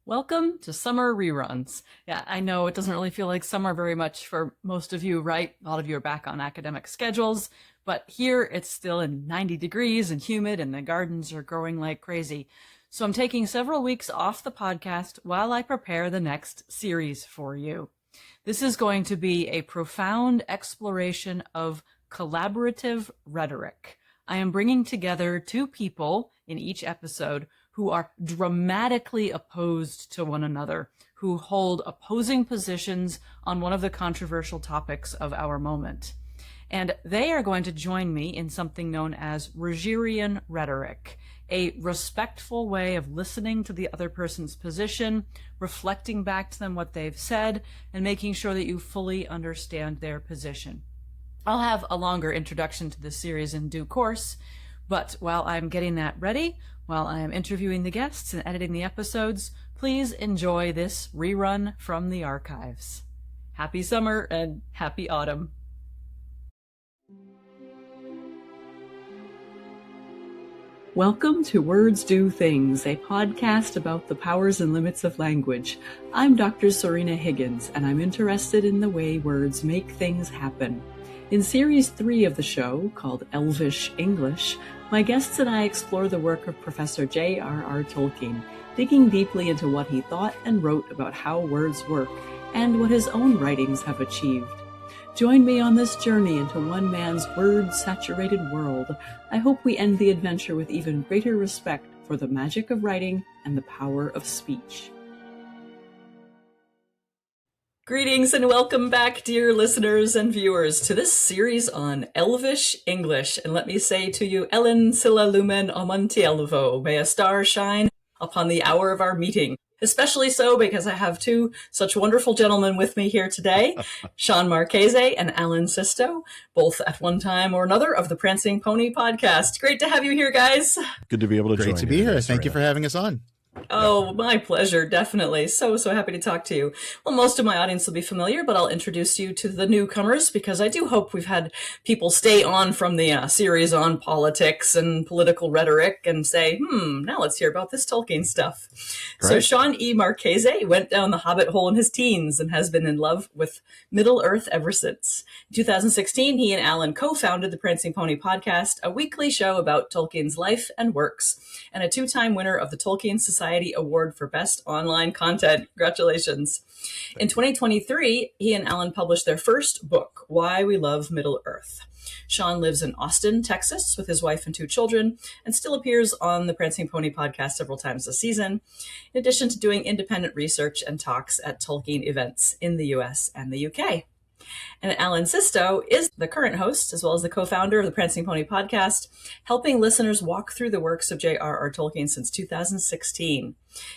Welcome to summer reruns. Yeah, I know it doesn't really feel like summer very much for most of you, right? A lot of you are back on academic schedules, but here it's still in 90 degrees and humid and the gardens are growing like crazy. So I'm taking several weeks off the podcast while I prepare the next series for you. This is going to be a profound exploration of collaborative rhetoric. I am bringing together two people in each episode who are dramatically opposed to one another, who hold opposing positions on one of the controversial topics of our moment. And they are going to join me in something known as Rogerian rhetoric, a respectful way of listening to the other person's position, reflecting back to them what they've said, and making sure that you fully understand their position. I'll have a longer introduction to this series in due course, but while I'm getting that ready, while I am interviewing the guests and editing the episodes, please enjoy this rerun from the archives. Happy summer and happy autumn. Welcome to Words Do Things, a podcast about the powers and limits of language. I'm Dr. Serena Higgins, and I'm interested in the way words make things happen. In Series 3 of the show, called Elvish English, my guests and I explore the work of Professor J.R.R. Tolkien, digging deeply into what he thought and wrote about how words work, and what his own writings have achieved. Join me on this journey into one man's word-saturated world. I hope we end the adventure with even greater respect for the magic of writing and the power of speech. Greetings and welcome back, dear listeners and viewers, to this series on Elvish English. And let me say to you, Ellen Silla Lumen Amanti Elvo, may a star shine upon the hour of our meeting. Especially so because I have two such wonderful gentlemen with me here today, Shawn Marchese and Alan Sisto, both at one time or another of the Prancing Pony podcast. Great to have you here, guys. Good to be able to join you. Great to be here. Thank you for having us on. Oh, my pleasure. Definitely. So happy to talk to you. Well, most of my audience will be familiar, but I'll introduce you to the newcomers because I do hope we've had people stay on from the series on politics and political rhetoric and say, now let's hear about this Tolkien stuff. Great. So Shawn E. Marchese went down the hobbit hole in his teens and has been in love with Middle-earth ever since. In 2016, he and Alan co-founded the Prancing Pony podcast, a weekly show about Tolkien's life and works, and a two-time winner of the Tolkien Society Award for Best Online Content. Congratulations. In 2023, he and Alan published their first book, Why We Love Middle-earth. Shawn lives in Austin, Texas, with his wife and two children, and still appears on the Prancing Pony podcast several times a season, in addition to doing independent research and talks at Tolkien events in the US and the UK. And Alan Sisto is the current host, as well as the co-founder of the Prancing Pony podcast, helping listeners walk through the works of J.R.R. Tolkien since 2016.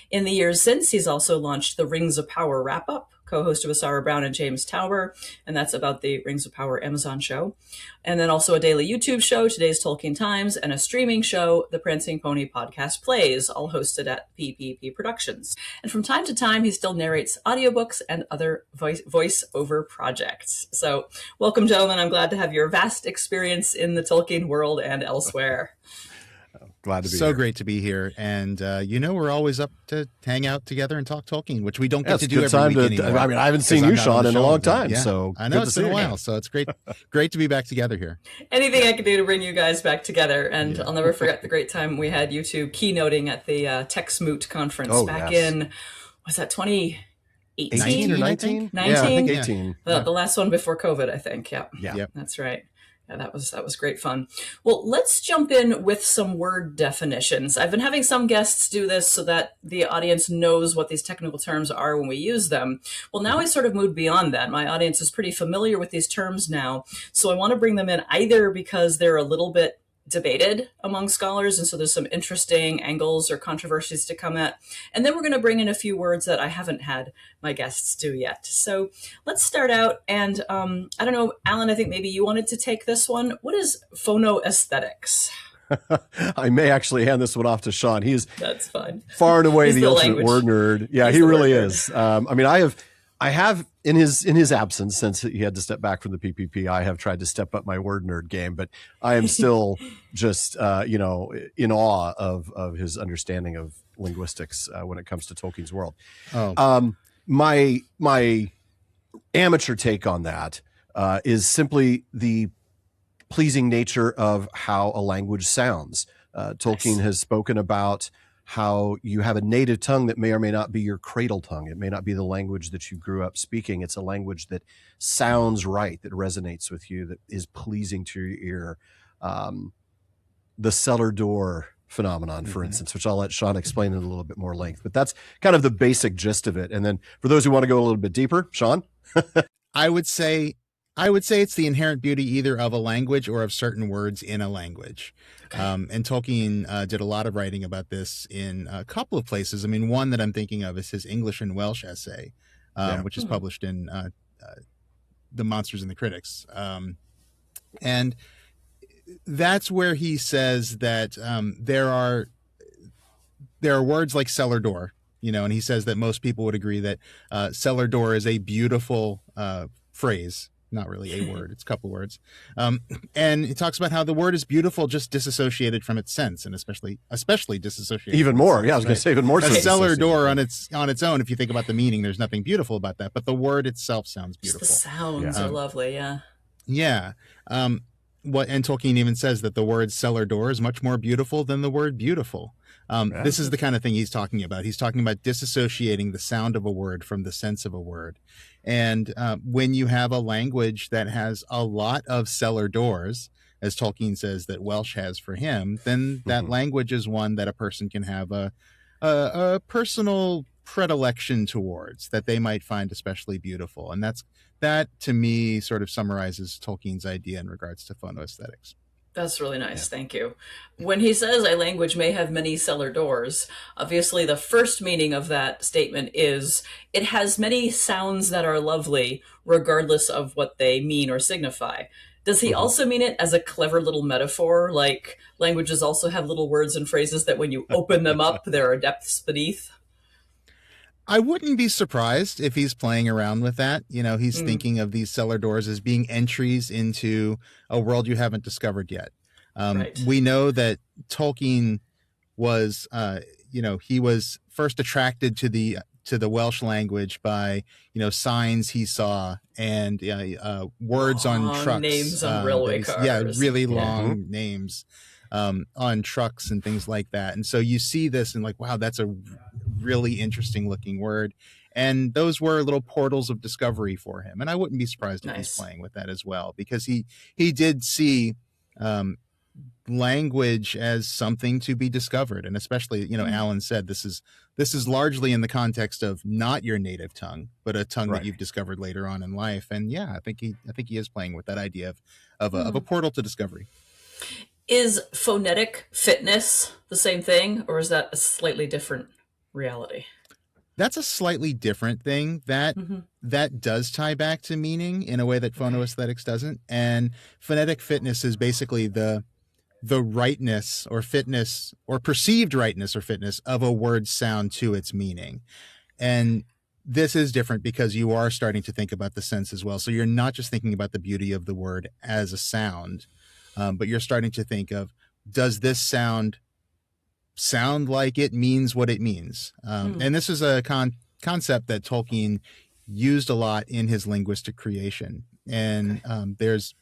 In the years since, he's also launched the Rings of Power wrap-up, co-host of Sarah Brown and James Tauber, and that's about the Rings of Power Amazon show. And then also a daily YouTube show, Today's Tolkien Times, and a streaming show, The Prancing Pony Podcast Plays, all hosted at PPP Productions. And from time to time, he still narrates audiobooks and other voice-over projects. So welcome, gentlemen. I'm glad to have your vast experience in the Tolkien world and elsewhere. Glad to be here. Great to be here. And, we're always up to hang out together and talk Tolkien, which we don't get to do every week anymore. I mean, I haven't seen you, Shawn, in a long time. Yeah. So I know it's been a while. So it's great to be back together here. Anything I can do to bring you guys back together. And I'll never forget the great time we had you two keynoting at the TechSmoot conference in, was that 2018? 18 or 19? 19? Yeah, I think 18. The last one before COVID, I think. Yeah. That's right. Yeah, that was great fun. Well, let's jump in with some word definitions. I've been having some guests do this so that the audience knows what these technical terms are when we use them. Well, now I sort of moved beyond that. My audience is pretty familiar with these terms now. So I want to bring them in either because they're a little bit debated among scholars, and so there's some interesting angles or controversies to come at. And then we're going to bring in a few words that I haven't had my guests do yet. So let's start out. And I don't know, Alan, I think maybe you wanted to take this one. What is phonoaesthetics? I may actually hand this one off to Shawn. That's fine. Far and away the ultimate word nerd. Yeah, he really is. I mean, I have in his absence, since he had to step back from the PPP, I have tried to step up my word nerd game, but I am still just in awe of his understanding of linguistics when it comes to Tolkien's world. My amateur take on that is simply the pleasing nature of how a language sounds. Tolkien has spoken about how you have a native tongue that may or may not be your cradle tongue. It may not be the language that you grew up speaking. It's a language that sounds right, that resonates with you, that is pleasing to your ear. The cellar door phenomenon, for instance, which I'll let Shawn explain in a little bit more length, but that's kind of the basic gist of it. And then for those who want to go a little bit deeper, Shawn? I would say it's the inherent beauty either of a language or of certain words in a language. And Tolkien did a lot of writing about this in a couple of places. I mean, one that I'm thinking of is his English and Welsh essay, which is published in The Monsters and the Critics. And that's where he says that there are words like cellar door, and he says that most people would agree that cellar door is a beautiful phrase. Not really a word, it's a couple words. And he talks about how the word is beautiful just disassociated from its sense, and especially disassociated. Even more, yeah, I was going to say even more. A cellar door on its own, if you think about the meaning, there's nothing beautiful about that, but the word itself sounds beautiful. Just the sounds are lovely, yeah. Yeah. And Tolkien even says that the word cellar door is much more beautiful than the word beautiful. This is the kind of thing he's talking about. He's talking about disassociating the sound of a word from the sense of a word. And when you have a language that has a lot of cellar doors, as Tolkien says that Welsh has for him, then that language is one that a person can have a personal predilection towards, that they might find especially beautiful. And that to me sort of summarizes Tolkien's idea in regards to phonoaesthetics. That's really nice. Yeah. Thank you. When he says a language may have many cellar doors, obviously the first meaning of that statement is it has many sounds that are lovely, regardless of what they mean or signify. Does he also mean it as a clever little metaphor, like languages also have little words and phrases that when you open them up, there are depths beneath? I wouldn't be surprised if he's playing around with that. He's thinking of these cellar doors as being entries into a world you haven't discovered yet. We know that Tolkien was, he was first attracted to the Welsh language by, signs he saw and words on trucks. Names on railway cars. Yeah, really long names on trucks and things like that. And so you see this and like, wow, that's a really interesting looking word. And those were little portals of discovery for him. And I wouldn't be surprised if he's playing with that as well, because he did see language as something to be discovered. And especially, Alan said this is largely in the context of not your native tongue, but a tongue that you've discovered later on in life. And yeah, I think he is playing with that idea of a portal to discovery. Is phonetic fitness the same thing, or is that a slightly different reality? That's a slightly different thing. That does tie back to meaning in a way that phonoaesthetics doesn't. And phonetic fitness is basically the rightness or fitness or perceived rightness or fitness of a word's sound to its meaning. And this is different because you are starting to think about the sense as well. So you're not just thinking about the beauty of the word as a sound, but you're starting to think of, does this sound like it means what it means? And this is a concept that Tolkien used a lot in his linguistic creation. And there's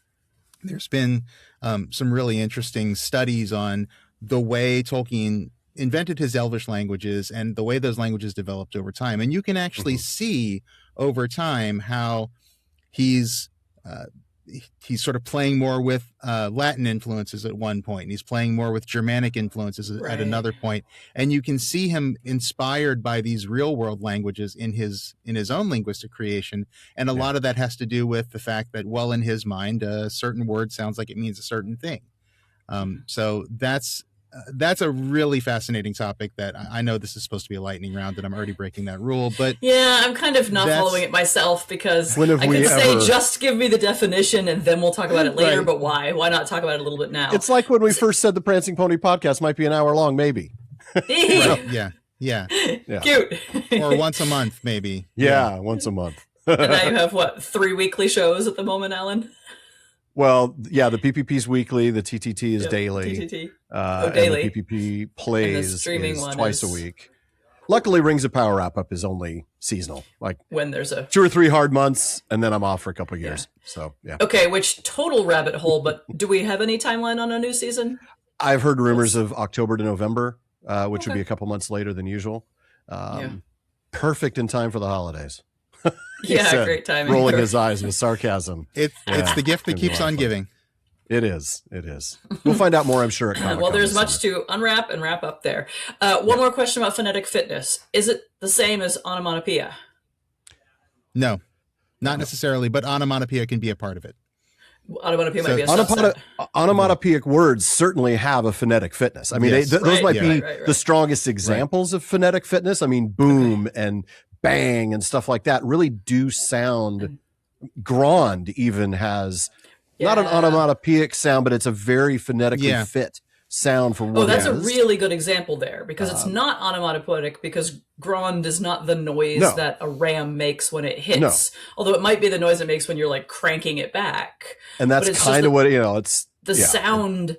been some really interesting studies on the way Tolkien invented his Elvish languages and the way those languages developed over time. And you can actually see over time how he's sort of playing more with Latin influences at one point, and he's playing more with Germanic influences at another point. And you can see him inspired by these real world languages in his own linguistic creation. And a lot of that has to do with the fact that, well, in his mind, a certain word sounds like it means a certain thing. So that's a really fascinating topic that I know this is supposed to be a lightning round and I'm already breaking that rule, but yeah, I'm kind of not following it myself, because I could say, just give me the definition and then we'll talk about it later. But why not talk about it a little bit now? It's like when we first said the Prancing Pony podcast might be an hour long, maybe. Yeah. Cute. Or once a month, maybe. Yeah, once a month. And now you have what, 3 weekly shows at the moment, Alan? Well, yeah, the PPP's weekly, the TTT is Yep, daily. TTT. And Daily. the PPP plays And the streaming is one twice is... a week. Luckily, Rings of Power wrap-up is only seasonal. Like when there's a 2 or 3 hard months, and then I'm off for a couple of years. Yeah. So, yeah. Okay, which total rabbit hole, but do we have any timeline on a new season? I've heard rumors of October to November, which would be a couple months later than usual. Perfect in time for the holidays. Yeah, great timing. Rolling his eyes with sarcasm. It's the gift that keeps on giving. It is. It is. We'll find out more, I'm sure, at Comic-Con. Well, there's much to unwrap and wrap up there. One more question about phonetic fitness. Is it the same as onomatopoeia? No, not necessarily, but onomatopoeia can be a part of it. Onomatopoeia might be a subset. Onomatopoeic words certainly have a phonetic fitness. I mean, those might be the strongest examples of phonetic fitness. I mean, boom and bang and stuff like that really do sound. Grand even has not an onomatopoeic sound, but it's a very phonetically fit sound for what that's a really good example there, because it's not onomatopoeic, because grand is not the noise that a ram makes when it hits, although it might be the noise it makes when you're like cranking it back. And that's kind of what, it's the sound.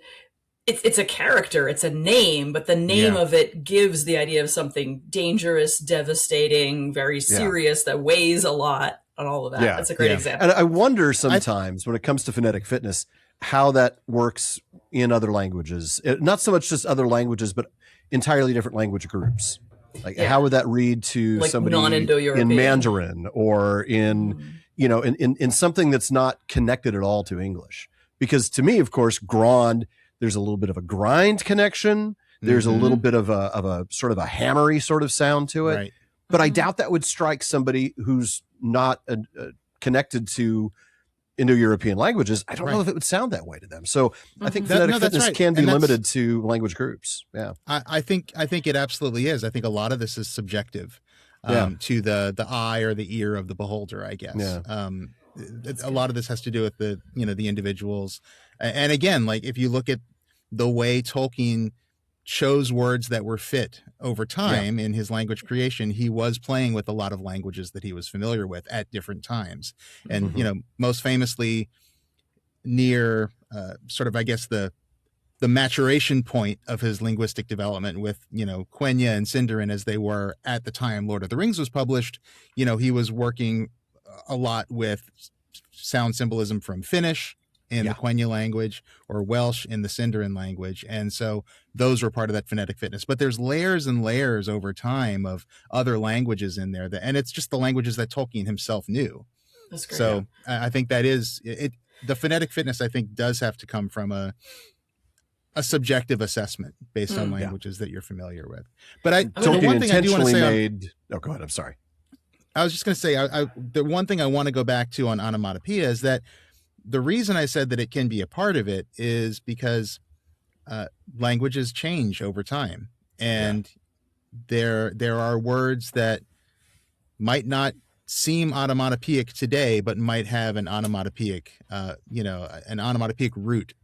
It's a character, it's a name, but the name of it gives the idea of something dangerous, devastating, very serious, that weighs a lot, and all of that. That's a great example. And I wonder sometimes when it comes to phonetic fitness, how that works in other languages. Not so much just other languages, but entirely different language groups. Like how would that read to like somebody in Mandarin or in something that's not connected at all to English? Because to me, of course, grand, there's a little bit of a grind connection. There's a little bit of a sort of a hammery sort of sound to it. Right. But I doubt that would strike somebody who's not connected to Indo-European languages. I don't know if it would sound that way to them. So I think phonetic fitness can be limited to language groups. Yeah, I think it absolutely is. I think a lot of this is subjective to the eye or the ear of the beholder, I guess. Yeah. A lot of this has to do with the individuals. And again, like if you look at the way Tolkien chose words that were fit over time in his language creation, he was playing with a lot of languages that he was familiar with at different times. And, most famously near sort of, I guess, the maturation point of his linguistic development with, Quenya and Sindarin as they were at the time Lord of the Rings was published, he was working a lot with sound symbolism from Finnish in the Quenya language or Welsh in the Sindarin language. And so those were part of that phonetic fitness. But there's layers and layers over time of other languages in there. And it's just the languages that Tolkien himself knew. That's great. So I think that is it. The phonetic fitness, I think, does have to come from a subjective assessment based on languages that you're familiar with. But the one thing I do want to say go ahead. I'm sorry. I was just going to say, the one thing I want to go back to on onomatopoeia is that the reason I said that it can be a part of it is because languages change over time, and there are words that might not seem onomatopoeic today, but might have an onomatopoeic, an onomatopoeic root.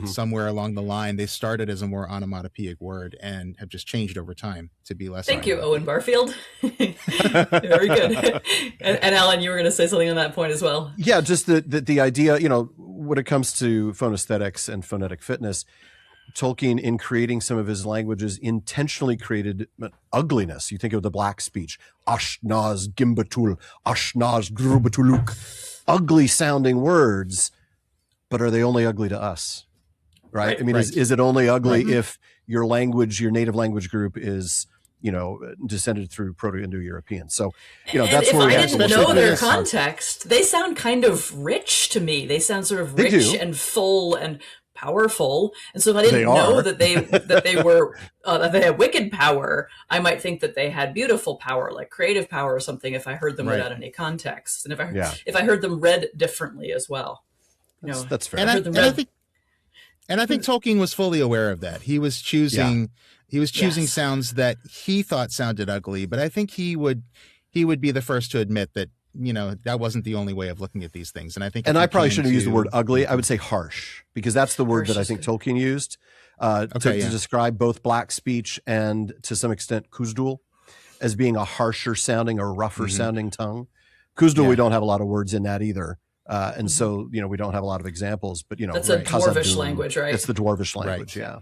Somewhere along the line, they started as a more onomatopoeic word and have just changed over time to be less. Thank you, Owen Barfield. Very good. And Alan, you were going to say something on that point as well. Yeah, just the idea, when it comes to phonesthetics and phonetic fitness, Tolkien, in creating some of his languages, intentionally created ugliness. You think of the Black speech, Ashnaz Gimbatul, Ashnaz Grubatuluk, ugly sounding words. But are they only ugly to us? Right? I mean, is it only ugly if your language, your native language group is, descended through Proto-Indo-European? So, that's where we have to look at it. If I didn't know their context, they sound kind of rich to me. They sound sort of rich and full and powerful. And so if I didn't know that they were that they had wicked power, I might think that they had beautiful power, like creative power or something, if I heard them without any context, and if I heard them read differently as well. That's fair. And I think Tolkien was fully aware of that. He was choosing sounds that he thought sounded ugly, but I think he would be the first to admit that that wasn't the only way of looking at these things. And I think, I probably shouldn't have used the word ugly. I would say harsh, because that's the word that I think Tolkien used to describe both Black speech and to some extent Kuzdul as being a harsher sounding or rougher sounding tongue. Kuzdul, Yeah. we don't have a lot of words in that either. And so, we don't have a lot of examples, but, That's a Dwarvish Khazad-dûm, language, right? It's the Dwarvish language, Right. yeah.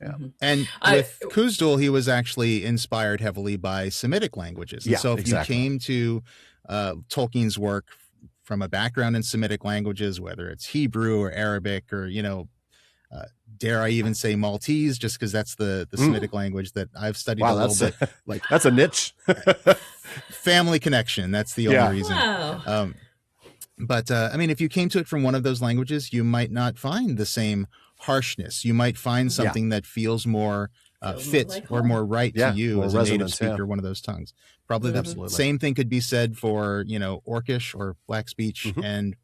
Yeah. And with Kuzdul, he was actually inspired heavily by Semitic languages. And so if exactly. you came to Tolkien's work from a background in Semitic languages, whether it's Hebrew or Arabic or, dare I even say Maltese, just because that's the Semitic language that I've studied a little bit. Like that's a niche. Family connection. That's the only reason. Wow. But if you came to it from one of those languages, you might not find the same harshness. You might find something that feels more fit like or more right to you as a native speaker, one of those tongues. Probably the same thing could be said for, Orcish or Black speech and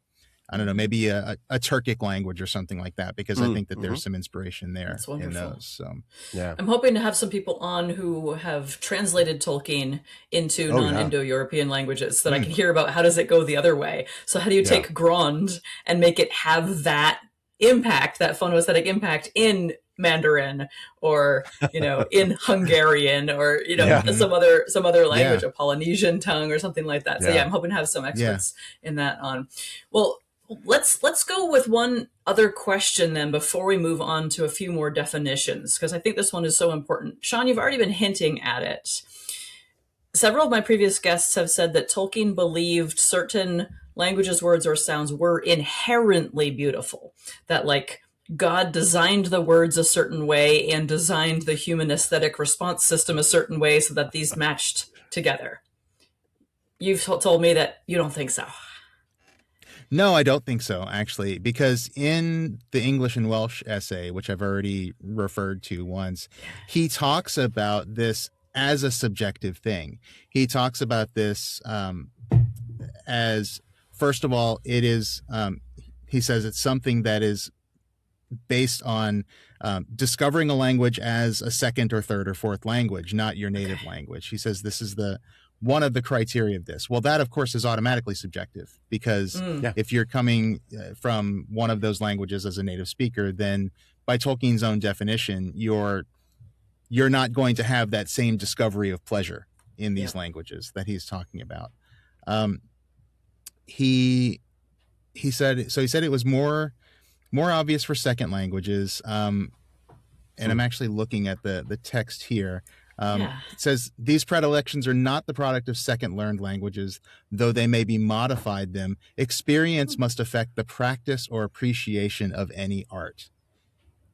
I don't know, maybe a Turkic language or something like that, because I think that there's some inspiration there in those. So, yeah, I'm hoping to have some people on who have translated Tolkien into non-Indo-European languages so that I can hear about how does it go the other way. So how do you take Grond and make it have that impact, that phonoaesthetic impact in Mandarin or in Hungarian or some other language, a Polynesian tongue or something like that. So I'm hoping to have some experts in that on. Well, let's go with one other question then before we move on to a few more definitions, because I think this one is so important. Shawn, you've already been hinting at it. Several of my previous guests have said that Tolkien believed certain languages, words, or sounds were inherently beautiful, that like God designed the words a certain way and designed the human aesthetic response system a certain way so that these matched together. You've told me that you don't think so. No, I don't think so, actually, because in the English and Welsh essay, which I've already referred to once, he talks about this as a subjective thing. He talks about this as, first of all, it is, he says it's something that is based on discovering a language as a second or third or fourth language, not your native language. He says this is one of the criteria of this. Well, that, of course, is automatically subjective, because if you're coming from one of those languages as a native speaker, then by Tolkien's own definition, you're not going to have that same discovery of pleasure in these languages that he's talking about. He said it was more obvious for second languages. And I'm actually looking at the text here. It says these predilections are not the product of second learned languages, though they may be modified them. Experience must affect the practice or appreciation of any art.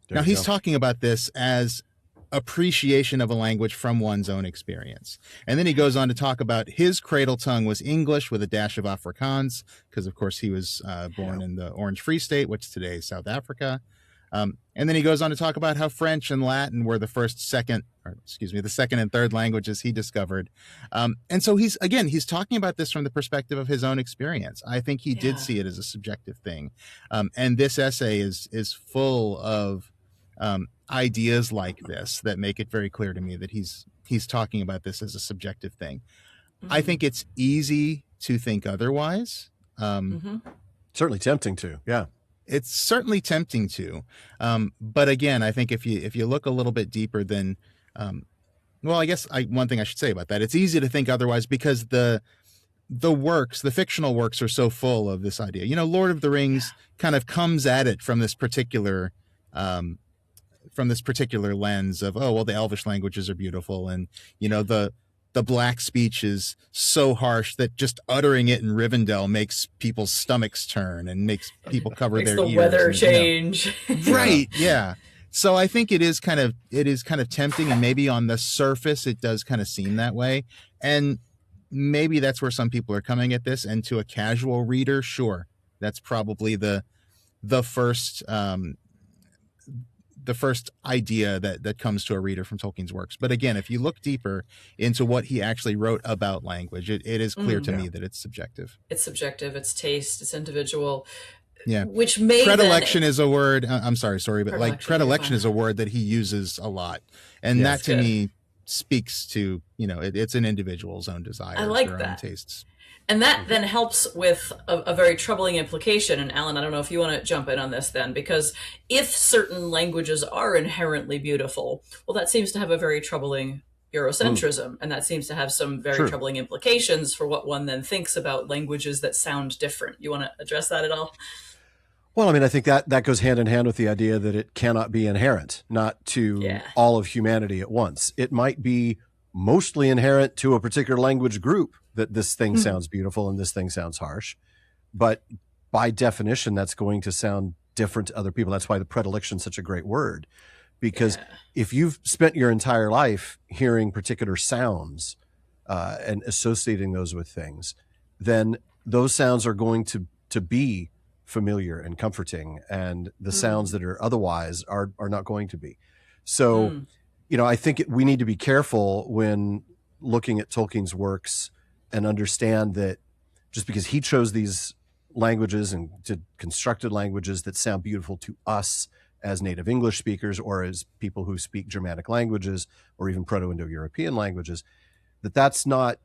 Now he's talking about this as appreciation of a language from one's own experience. And then he goes on to talk about his cradle tongue was English with a dash of Afrikaans, because of course he was born in the Orange Free State, which today is South Africa. And then he goes on to talk about how French and Latin were the second and third languages he discovered. And so he's talking about this from the perspective of his own experience. I think he did see it as a subjective thing. And this essay is full of ideas like this that make it very clear to me that he's talking about this as a subjective thing. I think it's easy to think otherwise. Certainly tempting to, It's certainly tempting to, but again, I think if you look a little bit deeper, then, well, I guess one thing I should say about that, it's easy to think otherwise because the fictional works are so full of this idea. Lord of the Rings kind of comes at it from this particular lens of, oh, well, the Elvish languages are beautiful, and the Black speech is so harsh that just uttering it in Rivendell makes people's stomachs turn and makes people cover their ears. Makes the weather change. Right. Yeah. So I think it is kind of tempting, and maybe on the surface it does kind of seem that way. And maybe that's where some people are coming at this. And to a casual reader, sure, that's probably the first idea that comes to a reader from Tolkien's works. But again, if you look deeper into what he actually wrote about language, it is clear to me that it's subjective. It's subjective. It's taste. It's individual. Yeah. Which may predilection is a word. I'm sorry, but like predilection is a word that he uses a lot, and that to me speaks to it's an individual's own desires, I like their that. own tastes. And that then helps with a very troubling implication. And Alan, I don't know if you want to jump in on this then, because if certain languages are inherently beautiful, well, that seems to have a very troubling Eurocentrism, and that seems to have some very True. troubling implications for what one then thinks about languages that sound different. You want to address that at all? Well, I mean, I think that goes hand in hand with the idea that it cannot be inherent, not to all of humanity at once. It might be mostly inherent to a particular language group that this thing sounds beautiful and this thing sounds harsh. But by definition, that's going to sound different to other people. That's why the predilection is such a great word, because if you've spent your entire life hearing particular sounds and associating those with things, then those sounds are going to be familiar and comforting, and the sounds that are otherwise are not going to be. So, I think we need to be careful when looking at Tolkien's works and understand that just because he chose these languages and constructed languages that sound beautiful to us as native English speakers or as people who speak Germanic languages or even Proto-Indo-European languages, that's not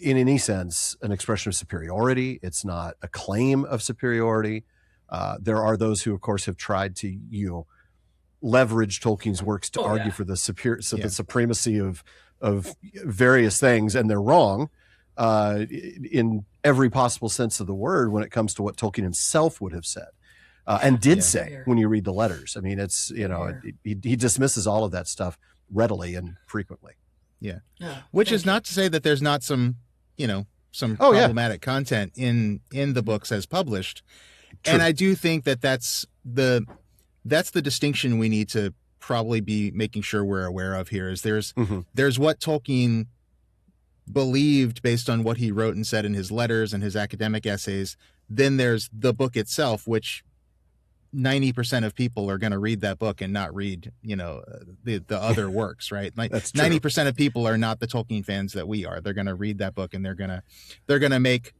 in any sense an expression of superiority. It's not a claim of superiority. There are those who, of course, have tried to leverage Tolkien's works to argue for the the supremacy of various things, and they're wrong in every possible sense of the word when it comes to what Tolkien himself would have said and did say when you read the letters. I mean, it's he dismisses all of that stuff readily and frequently. Yeah. Which is not to say that there's not some problematic content in the books as published. True. And I do think that's the distinction we need to probably be making sure we're aware of here is there's what Tolkien believed based on what he wrote and said in his letters and his academic essays. Then there's the book itself, which 90% of people are going to read that book and not read, the other works, right? Like 90% of people are not the Tolkien fans that we are. They're going to read that book and they're going to make,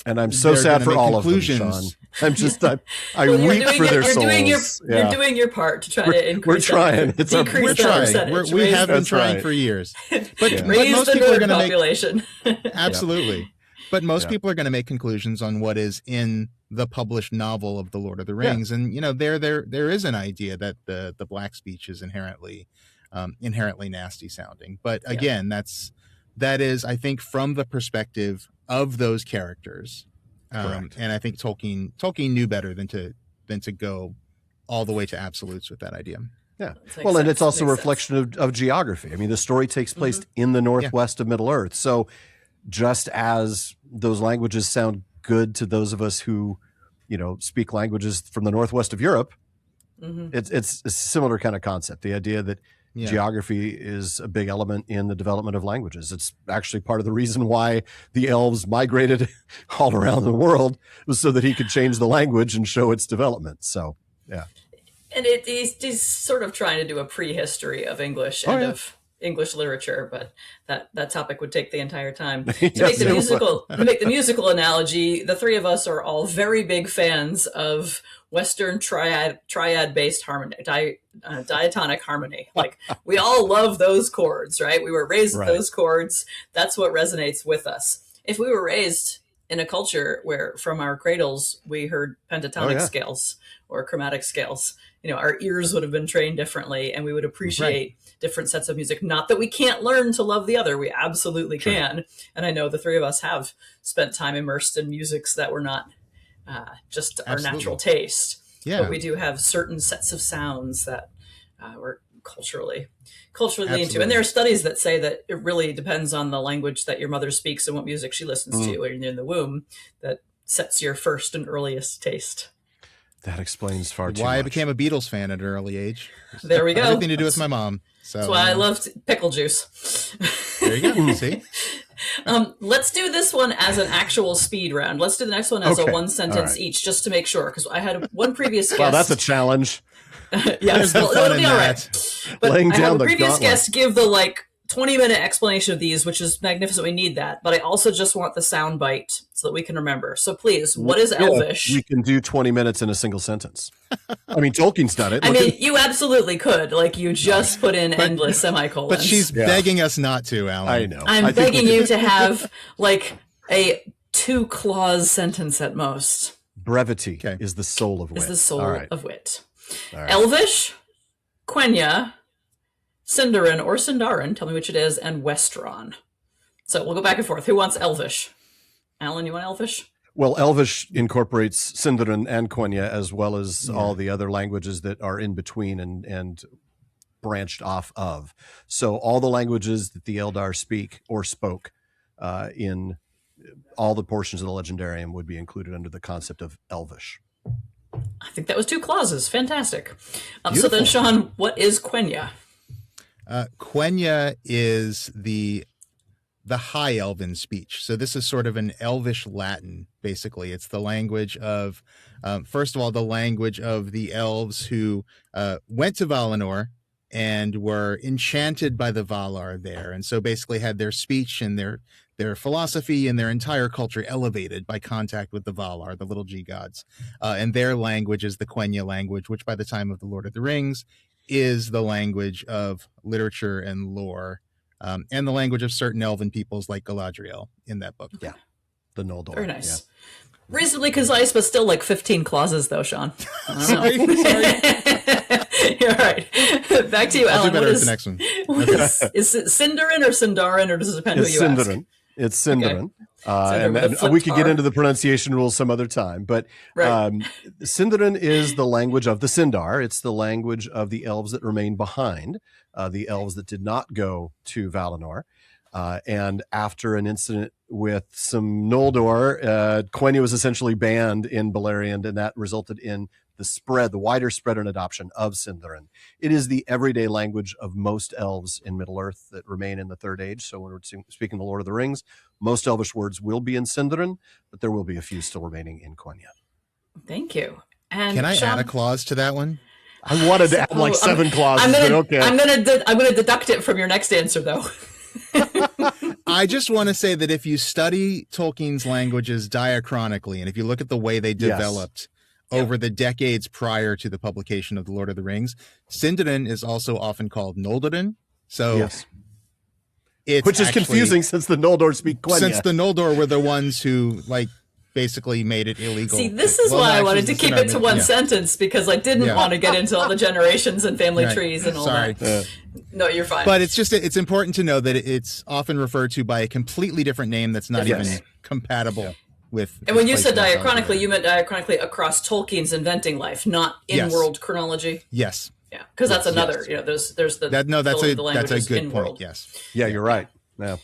and I'm so sad for all of them, Shawn. I'm just, I weep for their souls. You're doing your part to try to increase. We're trying. We're trying. We have been trying for years. But most people are going to population. Absolutely. But most people are going to make conclusions on what is in the published novel of The Lord of the Rings. And, there is an idea that the black speech is inherently nasty sounding. But again, that is, I think, from the perspective of those characters. And I think Tolkien knew better than to go all the way to absolutes with that idea. Yeah. Well, and it's also a reflection of geography. I mean, the story takes place in the northwest of Middle Earth. So just as those languages sound good to those of us who, speak languages from the northwest of Europe, it's a similar kind of concept. The idea that geography is a big element in the development of languages. It's actually part of the reason why the elves migrated all around the world, was so that he could change the language and show its development. So, yeah. And he's sort of trying to do a prehistory of English and of English literature, but that topic would take the entire time. To make the musical analogy, the three of us are all very big fans of Western triad-based harmony, diatonic harmony. Like, we all love those chords, right? We were raised with those chords. That's what resonates with us. If we were raised in a culture where from our cradles we heard pentatonic scales or chromatic scales, our ears would have been trained differently and we would appreciate different sets of music. Not that we can't learn to love the other. We absolutely can. And I know the three of us have spent time immersed in musics that were not just our natural taste. Yeah. But we do have certain sets of sounds that we're culturally into. And there are studies that say that it really depends on the language that your mother speaks and what music she listens to when you're in the womb that sets your first and earliest taste. That explains far too much. Why I became a Beatles fan at an early age. There we go. Everything to do with my mom. So that's why I loved pickle juice. There you go. See? Let's do this one as an actual speed round. Let's do the next one as a one sentence each, just to make sure. Because I had one previous guest. Wow, that's a challenge. Yes, it'll be all right. But I had a previous guest give the 20-minute explanation of these, which is magnificent. We need that. But I also just want the sound bite so that we can remember. So please, what is Elvish? We can do 20 minutes in a single sentence. I mean, Tolkien's done it. I mean, you absolutely could. You just put in endless semicolons. But she's begging us not to, Alan. I know. I'm begging you to have a 2-clause sentence at most. Brevity is the soul of wit. Is the soul of wit. All right. Elvish, Quenya, Sindarin or Sindarin, tell me which it is, and Westron. So we'll go back and forth. Who wants Elvish? Alan, you want Elvish? Well, Elvish incorporates Sindarin and Quenya, as well as all the other languages that are in between and branched off of. So all the languages that the Eldar speak or spoke in all the portions of the Legendarium would be included under the concept of Elvish. I think that was 2 clauses. Fantastic. So then, Shawn, what is Quenya? Quenya is the High Elven speech. So this is sort of an Elvish Latin, basically. It's the language of, first of all, the language of the elves who went to Valinor and were enchanted by the Valar there. And so basically had their speech and their philosophy and their entire culture elevated by contact with the Valar, the little G gods. And their language is the Quenya language, which by the time of the Lord of the Rings is the language of literature and lore. And the language of certain elven peoples like Galadriel in that book. Yeah. The Noldor. Very nice. Yeah. Reasonably concise, but still like 15 clauses, though, Shawn. Sorry. You're right. Back to you, Alan. I'll do better with the next one. Is it Sindarin or Sindarin, or does it depend who you Sindarin. ask? It's Sindarin. Okay. And we could get into the pronunciation rules some other time, but Sindarin is the language of the Sindar. It's the language of the elves that remain behind, the elves that did not go to Valinor. And after an incident with some Noldor, Quenya was essentially banned in Beleriand, and that resulted in the wider spread and adoption of Sindarin. It is the everyday language of most elves in Middle-earth that remain in the Third Age. So when we're speaking the Lord of the Rings, most Elvish words will be in Sindarin, but there will be a few still remaining in Quenya. Thank you. And can I Shawn, add a clause to that one? I wanted to add like 7 clauses, but okay. I'm gonna deduct it from your next answer, though. I just want to say that if you study Tolkien's languages diachronically, and if you look at the way they developed over the decades prior to the publication of The Lord of the Rings, Sindarin is also often called Noldorin. So which is confusing since the Noldor speak Quenya. Since the Noldor were the ones who basically made it illegal. See, this is why I wanted to keep it to one sentence, because I didn't want to get into all the generations and family trees and all that. No, you're fine. But it's important to know that it's often referred to by a completely different name that's not even compatible with. And when you said diachronically, you meant diachronically across Tolkien's inventing life, not in-world chronology. Yes. Yeah, because that's another. You know, there's the that's a good point. Yes. Yeah, you're right. Yeah.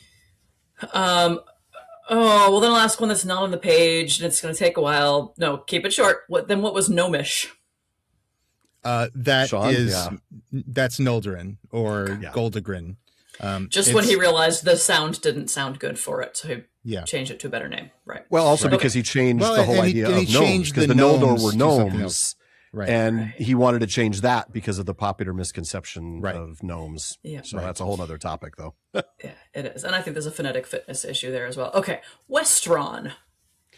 Oh, well, then I'll ask one that's not on the page, and it's going to take a while. No, keep it short. What was Gnomish? That's Noldorin or Yeah. Goldegrin. Just when he realized the sound didn't sound good for it, so he changed it to a better name. Right. Well, also because he changed the whole idea of gnomes, because the Noldor were gnomes. Right. And he wanted to change that because of the popular misconception of gnomes. Yeah. So that's a whole other topic, though. Yeah, it is. And I think there's a phonetic fitness issue there as well. Okay, Westron.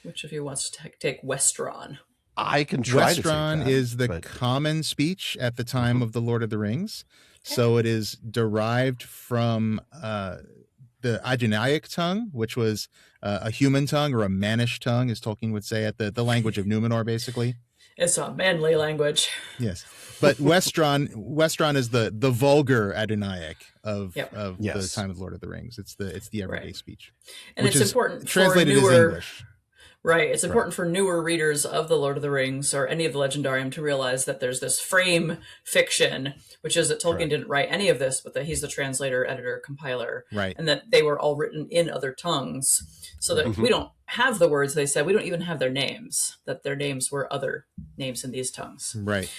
Which of you wants to take Westron? I can try to take Westron is the common speech at the time of the Lord of the Rings. Okay. So it is derived from the Adunaic tongue, which was a human tongue or a mannish tongue, as Tolkien would say, at the language of Numenor, basically. It's a manly language. Yes. But Westron is the vulgar Adunaic of the time of Lord of the Rings. It's the everyday speech. And it's important translated as English. Right. It's important for newer readers of The Lord of the Rings or any of the Legendarium to realize that there's this frame fiction, which is that Tolkien didn't write any of this, but that he's the translator, editor, compiler, and that they were all written in other tongues, so that we don't have the words they said. We don't even have their names, that their names were other names in these tongues. Right.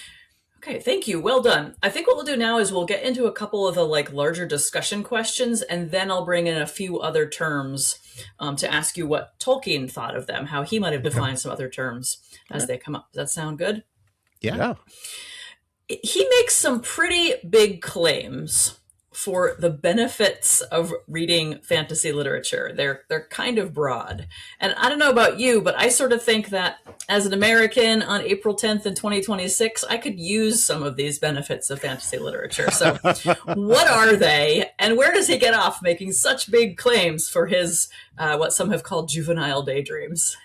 Okay, thank you. Well done. I think what we'll do now is we'll get into a couple of the larger discussion questions, and then I'll bring in a few other terms to ask you what Tolkien thought of them, how he might have defined some other terms as they come up. Does that sound good? Yeah. He makes some pretty big claims for the benefits of reading fantasy literature. They're kind of broad. And I don't know about you, but I sort of think that as an American on April 10th in 2026, I could use some of these benefits of fantasy literature. So what are they? And where does he get off making such big claims for his, what some have called juvenile daydreams?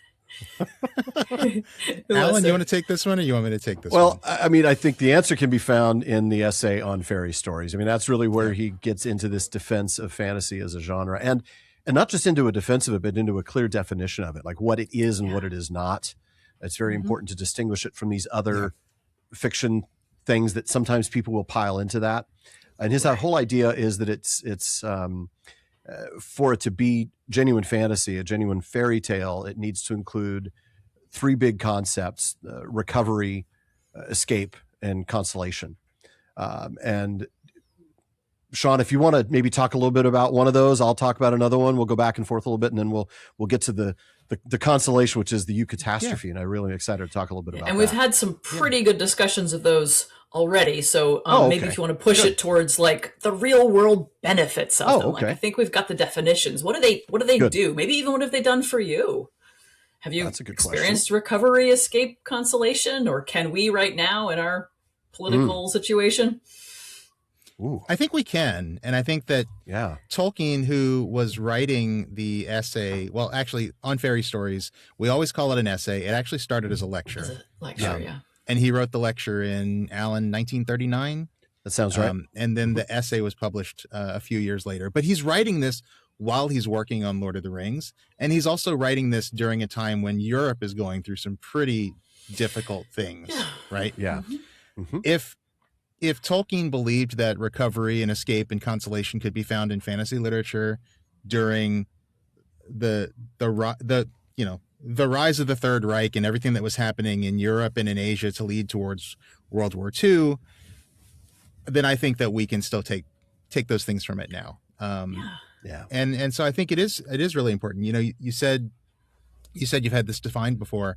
Alan, you want to take this one, or you want me to take this one? Well, I mean, I think the answer can be found in the essay on fairy stories. I mean, that's really where he gets into this defense of fantasy as a genre, and not just into a defense of it, but into a clear definition of it, like what it is and what it is not. It's very important to distinguish it from these other fiction things that sometimes people will pile into that. And his whole idea is that it's for it to be genuine fantasy, a genuine fairy tale, it needs to include three big concepts: recovery, escape, and consolation. And Shawn, if you want to maybe talk a little bit about one of those, I'll talk about another one. We'll go back and forth a little bit, and then we'll get to the consolation, which is the eucatastrophe. And I'm really excited to talk a little bit about that. And we've had some pretty good discussions of those already. So maybe if you want to push it towards like the real world benefits of them. Like, I think we've got the definitions. What do they do? Maybe even what have they done for you? Have you experienced recovery, escape, consolation, or can we right now in our political situation? Ooh. I think we can. And I think that Tolkien, who was writing the essay, well, actually on fairy stories, we always call it an essay. It actually started as a lecture. And he wrote the lecture in, Alan, 1939. That sounds right. And then the essay was published a few years later. But he's writing this while he's working on Lord of the Rings. And he's also writing this during a time when Europe is going through some pretty difficult things, right? Yeah. Mm-hmm. If Tolkien believed that recovery and escape and consolation could be found in fantasy literature during the rise of the Third Reich and everything that was happening in Europe and in Asia to lead towards World War II, then I think that we can still take those things from it now. And so I think it is really important. You know, you said you've had this defined before.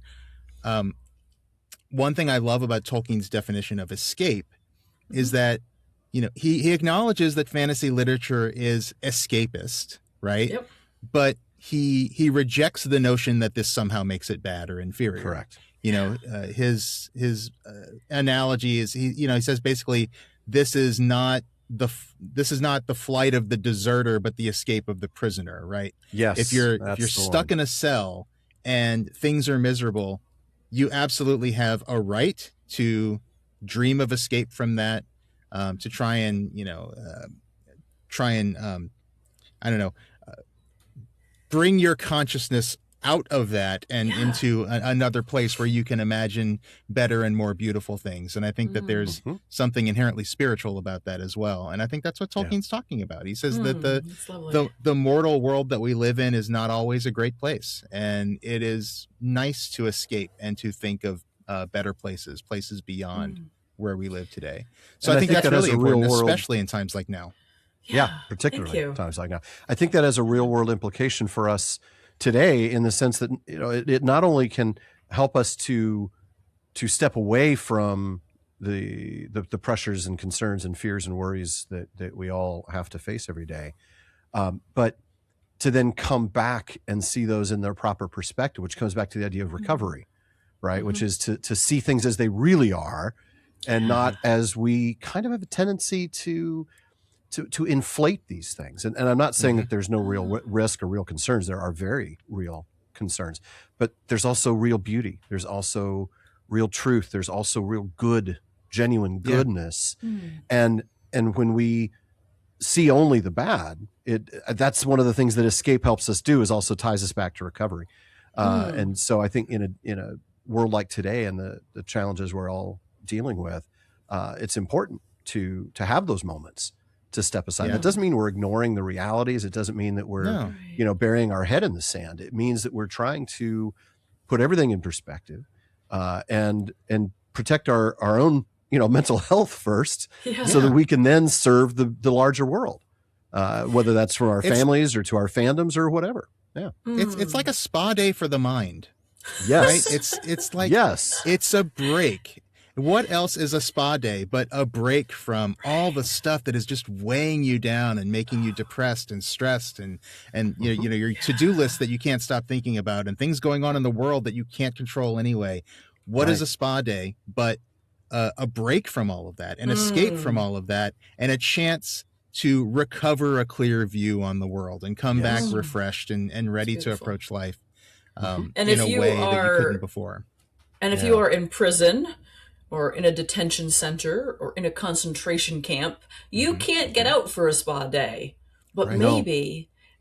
One thing I love about Tolkien's definition of escape is that, you know, he acknowledges that fantasy literature is escapist, right? Yep. But he rejects the notion that this somehow makes it bad or inferior. Correct. You know, his analogy is he says basically this is not the flight of the deserter, but the escape of the prisoner, right? Yes. If you're stuck in a cell and things are miserable, you absolutely have a right to dream of escape from that, to try and bring your consciousness out of that and into another place where you can imagine better and more beautiful things. And I think that there's something inherently spiritual about that as well. And I think that's what Tolkien's talking about. He says that the mortal world that we live in is not always a great place. And it is nice to escape and to think of better places beyond where we live today. So I think that's really important, especially in times like now. Yeah, particularly in times like now. I think that has a real world implication for us today, in the sense that, you know, it not only can help us to step away from the pressures and concerns and fears and worries that we all have to face every day, but to then come back and see those in their proper perspective, which comes back to the idea of recovery, right? Which is to see things as they really are, and not as we kind of have a tendency to inflate these things. And I'm not saying that there's no real risk or real concerns. There are very real concerns, but there's also real beauty. There's also real truth. There's also real good, genuine goodness. And when we see only the bad, that's one of the things that escape helps us do, is also ties us back to recovery. And so I think in a world like today and the challenges we're all dealing with, it's important to have those moments to step aside. That doesn't mean we're ignoring the realities. It doesn't mean that we're burying our head in the sand. It means that we're trying to put everything in perspective, and protect our own mental health first, so that we can then serve the larger world, whether that's from our families or to our fandoms or whatever. It's like a spa day for the mind. Yes. Right? It's like it's a break. What else is a spa day but a break from all the stuff that is just weighing you down and making you depressed and stressed, and your to-do list that you can't stop thinking about, and things going on in the world that you can't control anyway. What is a spa day but a break from all of that, an escape from all of that, and a chance to recover a clear view on the world and come back refreshed and ready to approach life. And in if a you way that you couldn't are, before. and if you are in prison or in a detention center or in a concentration camp, you can't get out for a spa day. But Right. No.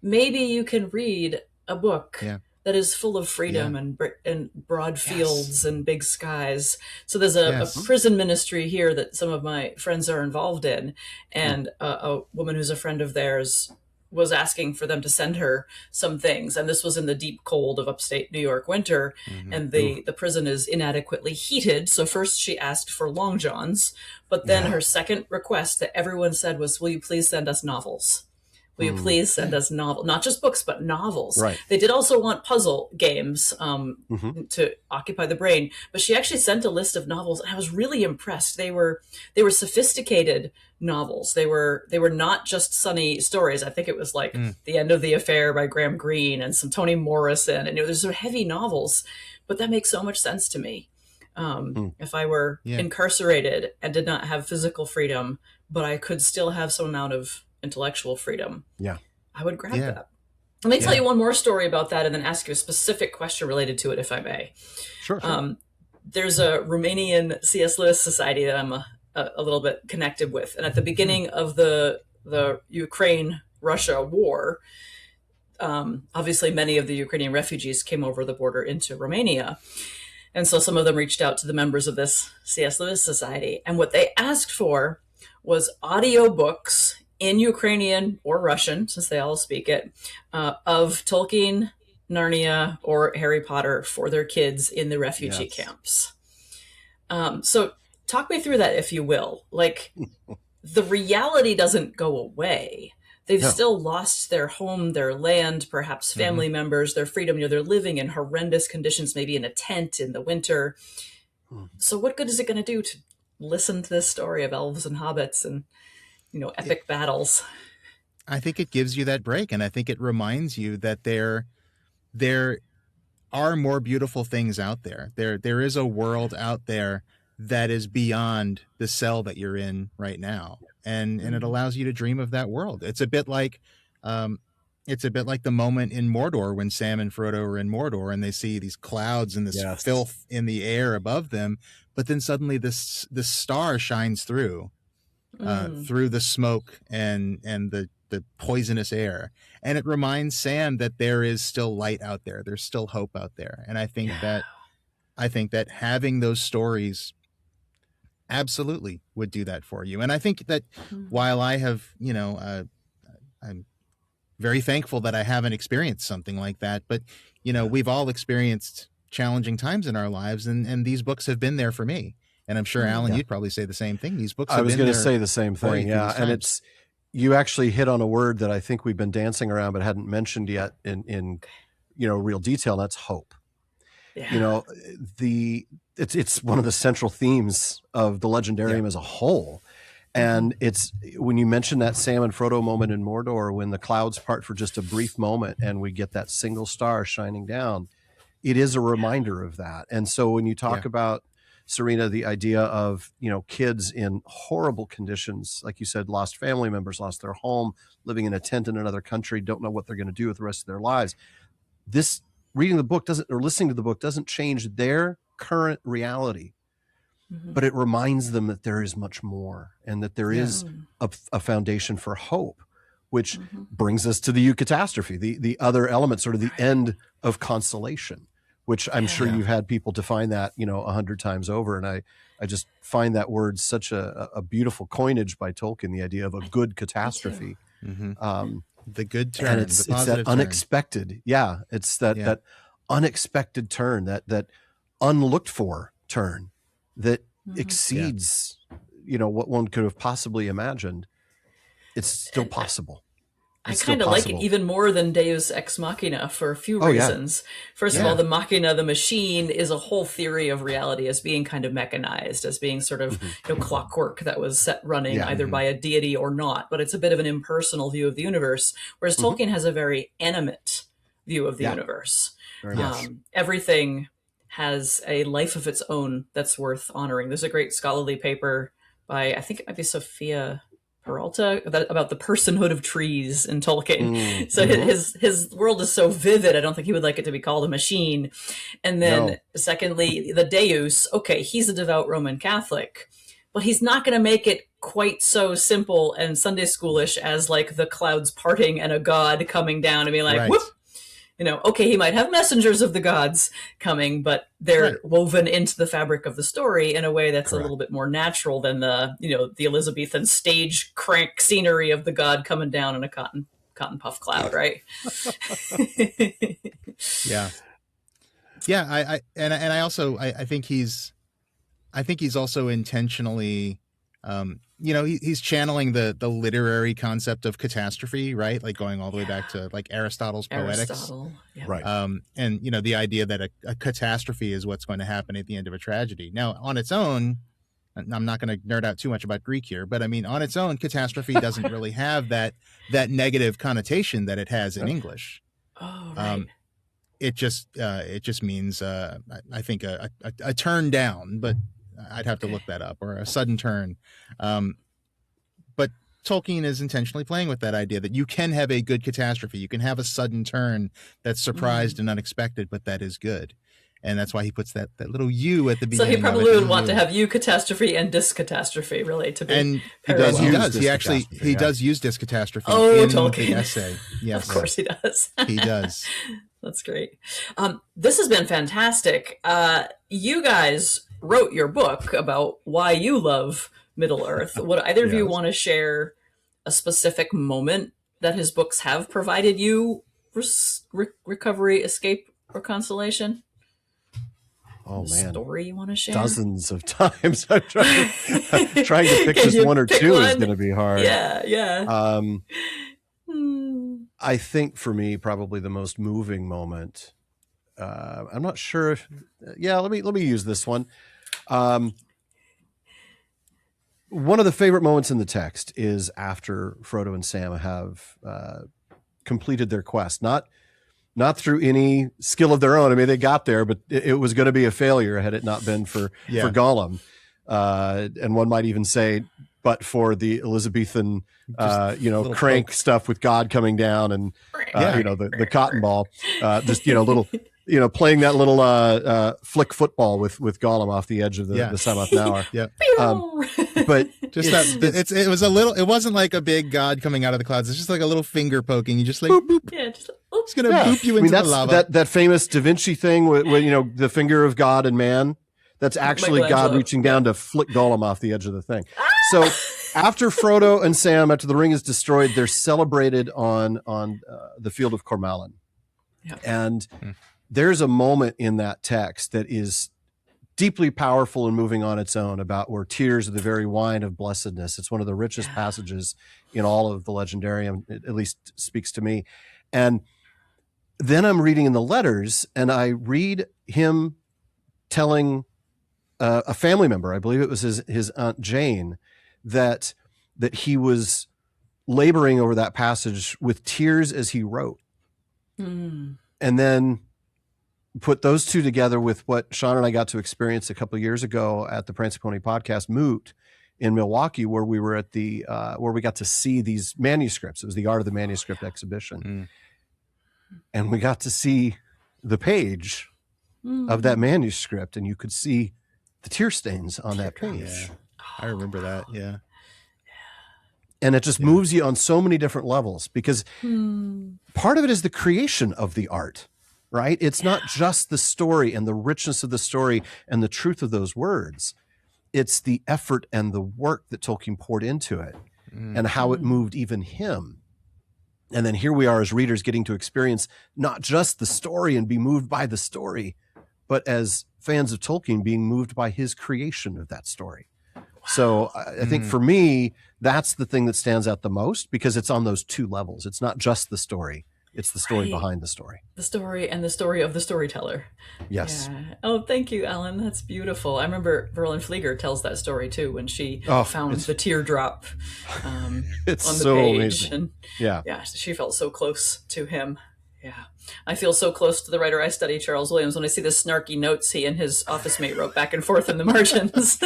maybe you can read a book Yeah. that is full of freedom and broad fields and big skies. So there's a prison ministry here that some of my friends are involved in, and a woman who's a friend of theirs was asking for them to send her some things, and this was in the deep cold of upstate New York winter, and the prison is inadequately heated. So first she asked for long johns, but then her second request that everyone said was, will you please send us novels? Will you please send us novels? Not just books, but novels. Right. They did also want puzzle games to occupy the brain. But she actually sent a list of novels, and I was really impressed. They were sophisticated novels. They were not just sunny stories. I think it was like The End of the Affair by Graham Greene and some Toni Morrison. And there's some heavy novels, but that makes so much sense to me. If I were incarcerated and did not have physical freedom, but I could still have some amount of intellectual freedom, I would grab that. Let me tell you one more story about that and then ask you a specific question related to it, if I may. Sure. There's a Romanian C.S. Lewis society that I'm a little bit connected with. And at the beginning of the Ukraine-Russia war, obviously many of the Ukrainian refugees came over the border into Romania. And so some of them reached out to the members of this C.S. Lewis society. And what they asked for was audiobooks in Ukrainian or Russian, since they all speak it, of Tolkien, Narnia, or Harry Potter for their kids in the refugee camps. So talk me through that, if you will. Like, the reality doesn't go away. They've still lost their home, their land, perhaps family members, their freedom. They're living in horrendous conditions, maybe in a tent in the winter. So what good is it going to do to listen to this story of elves and hobbits and epic battles? I think it gives you that break, and I think it reminds you that there are more beautiful things out there. There is a world out there that is beyond the cell that you're in right now, and it allows you to dream of that world. It's a bit like the moment in Mordor when Sam and Frodo are in Mordor and they see these clouds and this filth in the air above them, but then suddenly this star shines through the smoke and the poisonous air, and it reminds Sam that there is still light out there. There's still hope out there, and I think that having those stories absolutely would do that for you. And I think that while I have, I'm very thankful that I haven't experienced something like that, but we've all experienced challenging times in our lives, and these books have been there for me. And I'm sure, Alan, you'd probably say the same thing. These books have been there. I was going to say the same thing. Yeah. And you actually hit on a word that I think we've been dancing around, but hadn't mentioned yet in real detail. And that's hope. Yeah. It's one of the central themes of the Legendarium as a whole. And it's when you mention that Sam and Frodo moment in Mordor, when the clouds part for just a brief moment and we get that single star shining down, it is a reminder of that. And so when you talk about, Serena, the idea of, kids in horrible conditions, like you said, lost family members, lost their home, living in a tent in another country, don't know what they're going to do with the rest of their lives. This reading the book listening to the book doesn't change their current reality, but it reminds them that there is much more and that there is a foundation for hope, which brings us to the eucatastrophe, the other element, sort of the end of consolation, which I'm sure you've had people define that, 100 times over. And I just find that word such a beautiful coinage by Tolkien, the idea of a good catastrophe. The good turn, and it's that unexpected. Yeah. It's that unexpected turn, that unlooked for turn that exceeds, what one could have possibly imagined. It's still possible. I kind of like it even more than Deus Ex Machina for a few reasons. First of all, the Machina, the machine, is a whole theory of reality as being kind of mechanized, as being sort of clockwork that was set running either by a deity or not. But it's a bit of an impersonal view of the universe, whereas Tolkien has a very animate view of the universe. Everything has a life of its own that's worth honoring. There's a great scholarly paper by, I think it might be Sophia Peralta, about the personhood of trees in Tolkien. Mm, So mhm. his world is so vivid. I don't think he would like it to be called a machine. And then, No. secondly, the Deus. Okay, he's a devout Roman Catholic, but he's not going to make it quite so simple and Sunday schoolish as like the clouds parting and a god coming down and be like, Right. whoop. Okay, he might have messengers of the gods coming, but they're Right. woven into the fabric of the story in a way that's Correct. a little bit more natural than the Elizabethan stage crank scenery of the god coming down in a cotton puff cloud, right? Yeah. Yeah. I think he's also intentionally, he's channeling the literary concept of catastrophe, right? Like going all the way back to like Aristotle's Poetics. Aristotle, yeah. Right. And the idea that a catastrophe is what's going to happen at the end of a tragedy. Now, on its own, and I'm not going to nerd out too much about Greek here, but I mean, on its own, catastrophe doesn't really have that negative connotation that it has in English. Oh, right. It just means I think a turn down, but I'd have to look that up, or a sudden turn. But Tolkien is intentionally playing with that idea that you can have a good catastrophe, you can have a sudden turn that's surprised and unexpected, but that is good. And that's why he puts that little U at the beginning. So he probably would want to have U catastrophe and discatastrophe, really, to be. And parallel. he does. He actually does use discatastrophe in Tolkien. the essay. Yes, Of course he does. He does. That's great. This has been fantastic. You guys wrote your book about why you love Middle Earth. Would either of you want to share a specific moment that his books have provided you recovery, escape, or consolation? Oh man, story you want to share? Dozens of times. I'm trying to pick just one or two is going to be hard. Yeah. I think for me, probably the most moving moment. I'm not sure if. Yeah, let me use this one. One of the favorite moments in the text is after Frodo and Sam have completed their quest. Not through any skill of their own. I mean, they got there, but it was going to be a failure had it not been for Gollum. And one might even say, but for the Elizabethan, crank stuff with God coming down and, the cotton ball, playing that little flick football with Gollum off the edge of the Samath Tower. Yeah. But just it was a little, it wasn't like a big God coming out of the clouds. It's just like a little finger poking. You just like, boop, boop. Yeah, just it's going to boop you into the lava. That famous Da Vinci thing with the finger of God and man. That's actually God reaching down to flick Gollum off the edge of the thing. So after Frodo and Sam, after the ring is destroyed, they're celebrated on the field of Cormallen. Yeah. And there's a moment in that text that is deeply powerful and moving on its own, about where tears are the very wine of blessedness. It's one of the richest passages in all of the Legendarium. It at least speaks to me. And then I'm reading in the letters, and I read him telling a family member, I believe it was his Aunt Jane, that he was laboring over that passage with tears as he wrote. And then put those two together with what Shawn and I got to experience a couple of years ago at the Prancing Pony podcast Moot in Milwaukee, where we were at where we got to see these manuscripts. It was the Art of the Manuscript exhibition. And we got to see the page of that manuscript, and you could see the tear stains on that page. Yeah. I remember that. Yeah. And it just moves you on so many different levels, because part of it is the creation of the art, right? It's not just the story and the richness of the story and the truth of those words. It's the effort and the work that Tolkien poured into it and how it moved even him. And then here we are as readers getting to experience not just the story and be moved by the story, but as fans of Tolkien being moved by his creation of that story. Wow. So I think for me, that's the thing that stands out the most, because it's on those two levels. It's not just the story. It's the story behind the story. The story and the story of the storyteller. Yes. Yeah. Oh, thank you, Alan. That's beautiful. I remember Verlyn Flieger tells that story too, when she found the teardrop it's on the so page. amazing. And yeah, she felt so close to him. Yeah. I feel so close to the writer I study, Charles Williams, when I see the snarky notes he and his office mate wrote back and forth in the margins.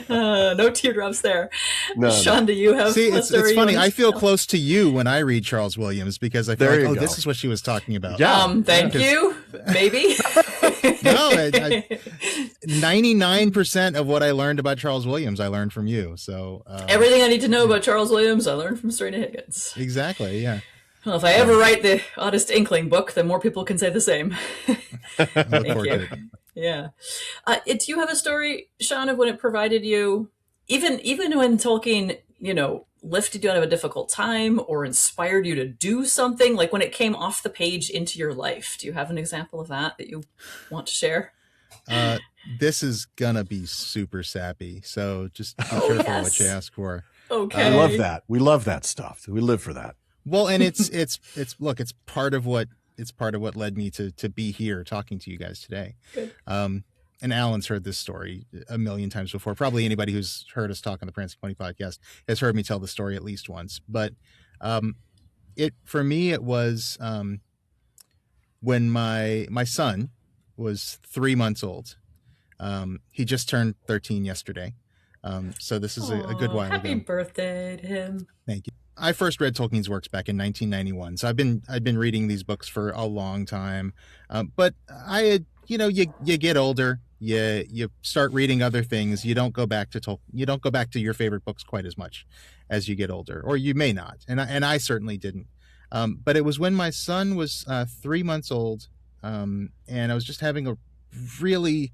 No teardrops there. No, Shawn, do you have See, a it's story you funny. want I to feel tell? close to you when I read Charles Williams because I feel There like, you oh, go. this is what she was talking about. Yeah. Thank you. Maybe. No, 99% of what I learned about Charles Williams, I learned from you. So Everything I need to know about Charles Williams, I learned from Serena Higgins. exactly, yeah. Well, if I ever write the Oddest Inkling book, then more people can say the same. I look Thank forward you. to it. Yeah. Do you have a story, Shawn, of when it provided you, even when Tolkien, lifted you out of a difficult time or inspired you to do something, like when it came off the page into your life? Do you have an example of that you want to share? This is gonna be super sappy, so just be careful what you ask for. Okay. We love that. We love that stuff. We live for that. Well, and it's look, it's part of what led me to be here talking to you guys today. Good. And Alan's heard this story a million times before. Probably anybody who's heard us talk on the Prancing Pony podcast has heard me tell the story at least once. But for me, it was when my son was 3 months old. He just turned 13 yesterday. So this is a good while happy ago. Happy birthday to him. Thank you. I first read Tolkien's works back in 1991. So I've been reading these books for a long time. But I had, you get older, you start reading other things. You don't go back to your favorite books quite as much as you get older, or you may not. And I certainly didn't. But it was when my son was 3 months old, and I was just having a really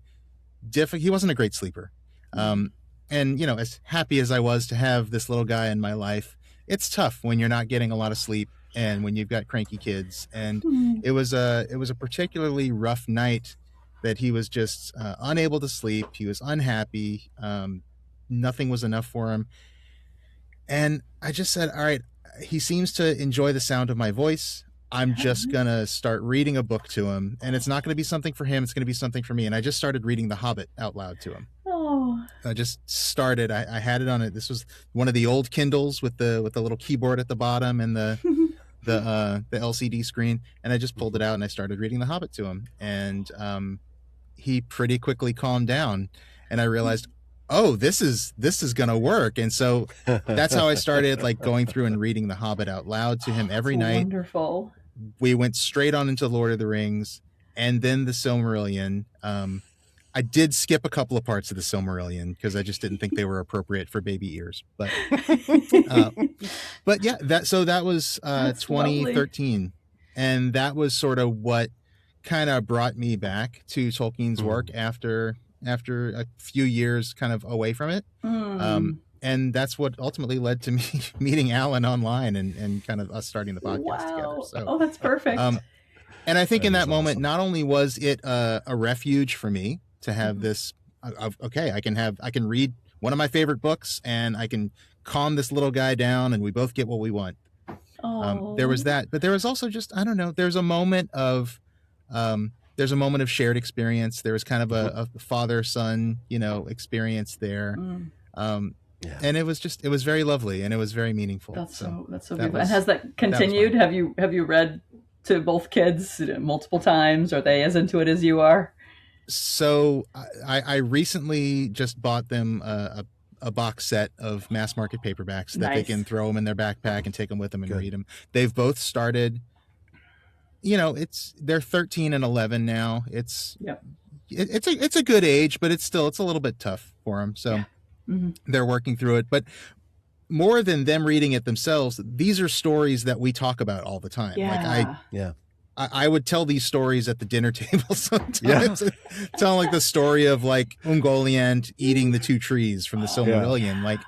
difficult. He wasn't a great sleeper. And as happy as I was to have this little guy in my life, it's tough when you're not getting a lot of sleep and when you've got cranky kids. And it was a particularly rough night that he was just unable to sleep. He was unhappy. Nothing was enough for him. And I just said, all right, he seems to enjoy the sound of my voice. I'm just going to start reading a book to him, and it's not going to be something for him. It's going to be something for me. And I just started reading The Hobbit out loud to him. Oh. I just started. I had it on it. This was one of the old Kindles with the little keyboard at the bottom and the LCD screen. And I just pulled it out and I started reading The Hobbit to him. And he pretty quickly calmed down. And I realized, oh, this is going to work. And so that's how I started, like, going through and reading The Hobbit out loud to him every night. Wonderful. We went straight on into Lord of the Rings and then the Silmarillion. I did skip a couple of parts of the Silmarillion because I just didn't think they were appropriate for baby ears. But yeah, that was 2013. Lovely. And that was sort of what kind of brought me back to Tolkien's work after a few years kind of away from it. And that's what ultimately led to me meeting Alan online and kind of us starting the podcast together. So, that's perfect. And I think in that moment, not only was it a refuge for me to have this, okay, I can read one of my favorite books and I can calm this little guy down and we both get what we want. There was that, but there was also just, I don't know, there's a moment of shared experience. There was kind of a father-son, experience there. Yeah. And it was very lovely and it was very meaningful. That's so beautiful. And has that continued? Have you read to both kids multiple times? Are they as into it as you are? So I recently just bought them a box set of mass market paperbacks that they can throw them in their backpack and take them with them and read them. They've both started, they're 13 and 11 now. It's a good age, but it's a little bit tough for them. So they're working through it. But more than them reading it themselves, these are stories that we talk about all the time. Yeah. I would tell these stories at the dinner table sometimes. Tell like the story of like Ungoliant eating the two trees from the Silmarillion. Like,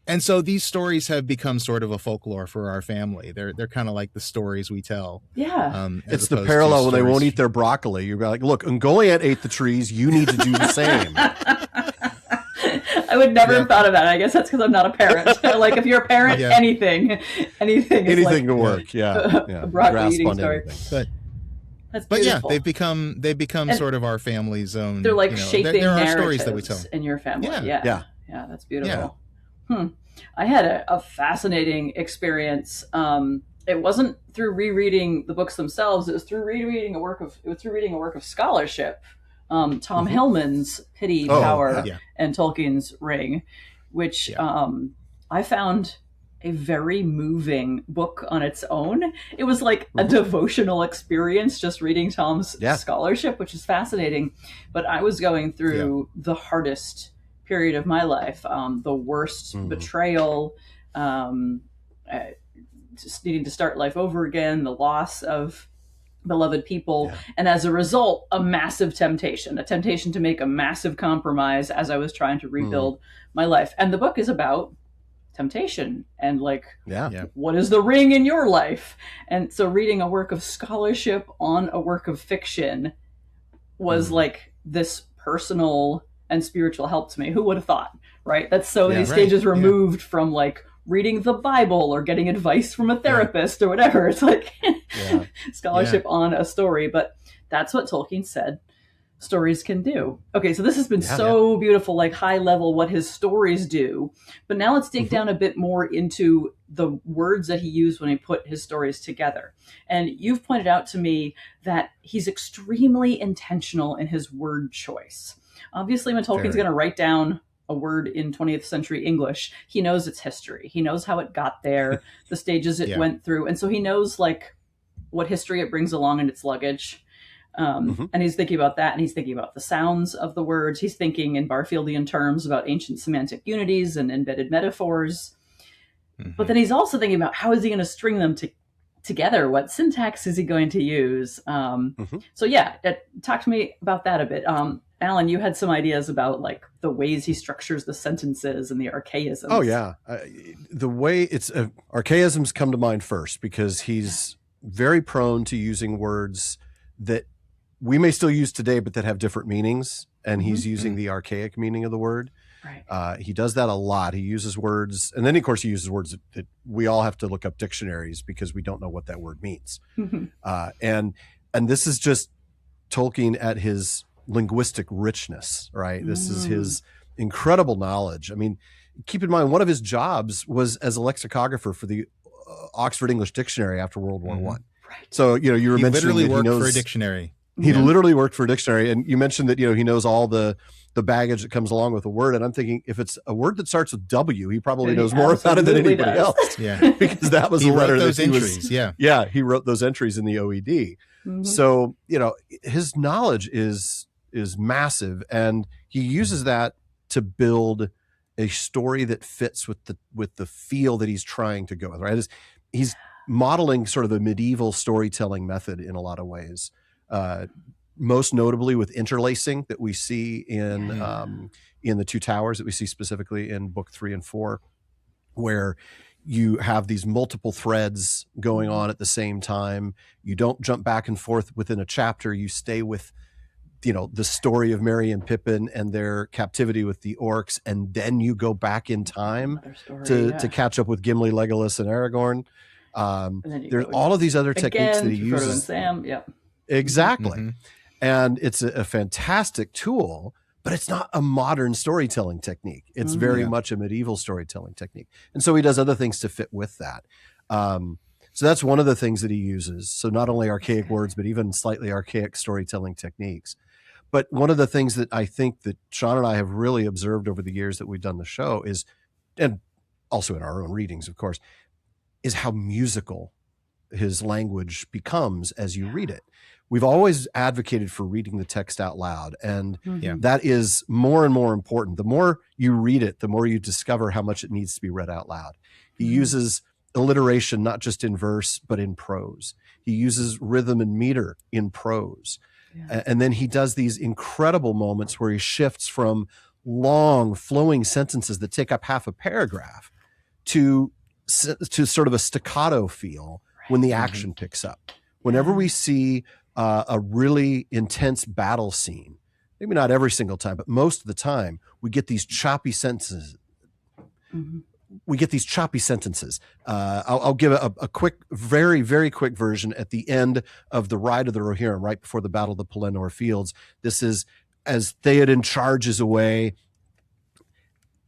and so these stories have become sort of a folklore for our family. They're kind of like the stories we tell. Yeah. It's the parallel when they won't eat their broccoli. You're like, look, Ungoliant ate the trees. You need to do the same. I would never have thought of that. I guess that's because I'm not a parent. Like if you're a parent, anything can work. Yeah. A broccoli eating story. But yeah, they've become sort of our family zone. They're like shaping there are narratives stories that we tell in your family. Yeah, that's beautiful. Yeah. I had a fascinating experience it wasn't through rereading the books themselves. It was through reading a work of scholarship. Tom Mm-hmm. Hillman's Pity, Oh, Power, yeah. Yeah. and Tolkien's Ring, which Yeah. I found a very moving book on its own. It was like a Mm-hmm. devotional experience just reading Tom's Yeah. scholarship, which is fascinating. But I was going through the hardest period of my life, the worst betrayal, um, uh, just needing to start life over again, the loss of beloved people, Yeah. and as a result, a temptation to make a massive compromise as I was trying to rebuild my life. And the book is about temptation and like, Yeah. what is the ring in your life? And so reading a work of scholarship on a work of fiction was like this personal and spiritual help to me. Who would have thought, right? That's so many stages removed from like reading the Bible or getting advice from a therapist or whatever. It's like scholarship on a story, but that's what Tolkien said stories can do. Okay, so this has been so beautiful, like high level what his stories do. But now let's dig down a bit more into the words that he used when he put his stories together. And you've pointed out to me that he's extremely intentional in his word choice. Obviously, when Tolkien's going to write down a word in 20th century English, he knows its history. He knows how it got there, the stages it went through. And so he knows like what history it brings along in its luggage. And he's thinking about that, and he's thinking about the sounds of the words. He's thinking in Barfieldian terms about ancient semantic unities and embedded metaphors. But then he's also thinking about how is he going to string them together? What syntax is he going to use? So yeah, talk to me about that a bit. Alan, you had some ideas about like the ways he structures the sentences and the archaisms. Oh yeah, the way archaisms come to mind first because he's very prone to using words that we may still use today, but that have different meanings. And he's using the archaic meaning of the word. Right. He does that a lot. He uses words, and then of course he uses words that we all have to look up dictionaries because we don't know what that word means. And this is just Tolkien at his linguistic richness, right? This is his incredible knowledge. I mean, keep in mind, one of his jobs was as a lexicographer for the Oxford English Dictionary after World War I. So, you were he mentioning literally that worked he knows for a dictionary. He literally worked for a dictionary, and you mentioned that he knows all the baggage that comes along with a word. And I'm thinking, if it's a word that starts with W, he probably knows more about it than anybody else. Yeah, because that was he a letter wrote those that he entries. was, he wrote those entries in the OED. So his knowledge is massive, and he uses that to build a story that fits with the feel that he's trying to go with. Right, he's modeling sort of a medieval storytelling method in a lot of ways, most notably with interlacing that we see in the Two Towers, that we see specifically in book 3 and 4, where you have these multiple threads going on at the same time. You don't jump back and forth within a chapter. You stay with the story of Merry and Pippin and their captivity with the orcs, and then you go back in time to catch up with Gimli, Legolas, and Aragorn. There's all of these other techniques that he uses. Frodo and Sam, exactly. And it's a fantastic tool, but it's not a modern storytelling technique. It's very much a medieval storytelling technique. And so he does other things to fit with that. So that's one of the things that he uses. So not only archaic words, but even slightly archaic storytelling techniques. But one of the things that I think that Shawn and I have really observed over the years that we've done the show is, and also in our own readings, of course, is how musical his language becomes as you read it. We've always advocated for reading the text out loud, and that is more and more important. The more you read it, the more you discover how much it needs to be read out loud. He uses alliteration, not just in verse, but in prose. He uses rhythm and meter in prose. And then he does these incredible moments where he shifts from long flowing sentences that take up half a paragraph to sort of a staccato feel when the action picks up. Whenever we see a really intense battle scene, maybe not every single time, but most of the time, we get these choppy sentences. I'll give a quick, very, very quick version at the end of the Ride of the Rohirrim, right before the Battle of the Pelennor Fields. This is as Theoden charges away,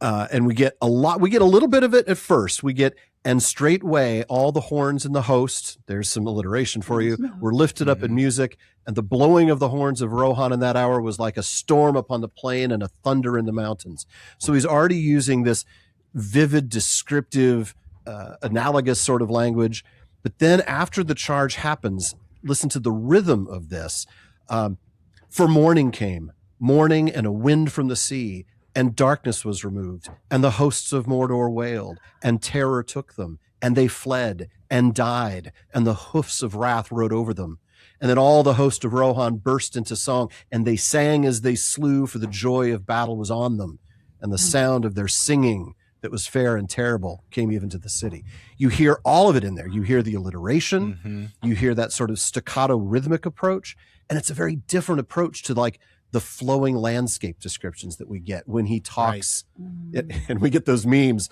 and we get a little bit of it at first. We get And straightway all the horns in the host, there's some alliteration for you, were lifted up in music, and the blowing of the horns of Rohan in that hour was like a storm upon the plain and a thunder in the mountains. So he's already using this vivid, descriptive, analogous sort of language. But then after the charge happens, listen to the rhythm of this. For morning came, morning and a wind from the sea, and darkness was removed, and the hosts of Mordor wailed, and terror took them, and they fled and died, and the hoofs of wrath rode over them. And then all the host of Rohan burst into song, and they sang as they slew, for the joy of battle was on them, and the sound of their singing that was fair and terrible came even to the city. You hear all of it in there. You hear the alliteration, you hear that sort of staccato rhythmic approach, and it's a very different approach to like the flowing landscape descriptions that we get when he talks. And we get those memes,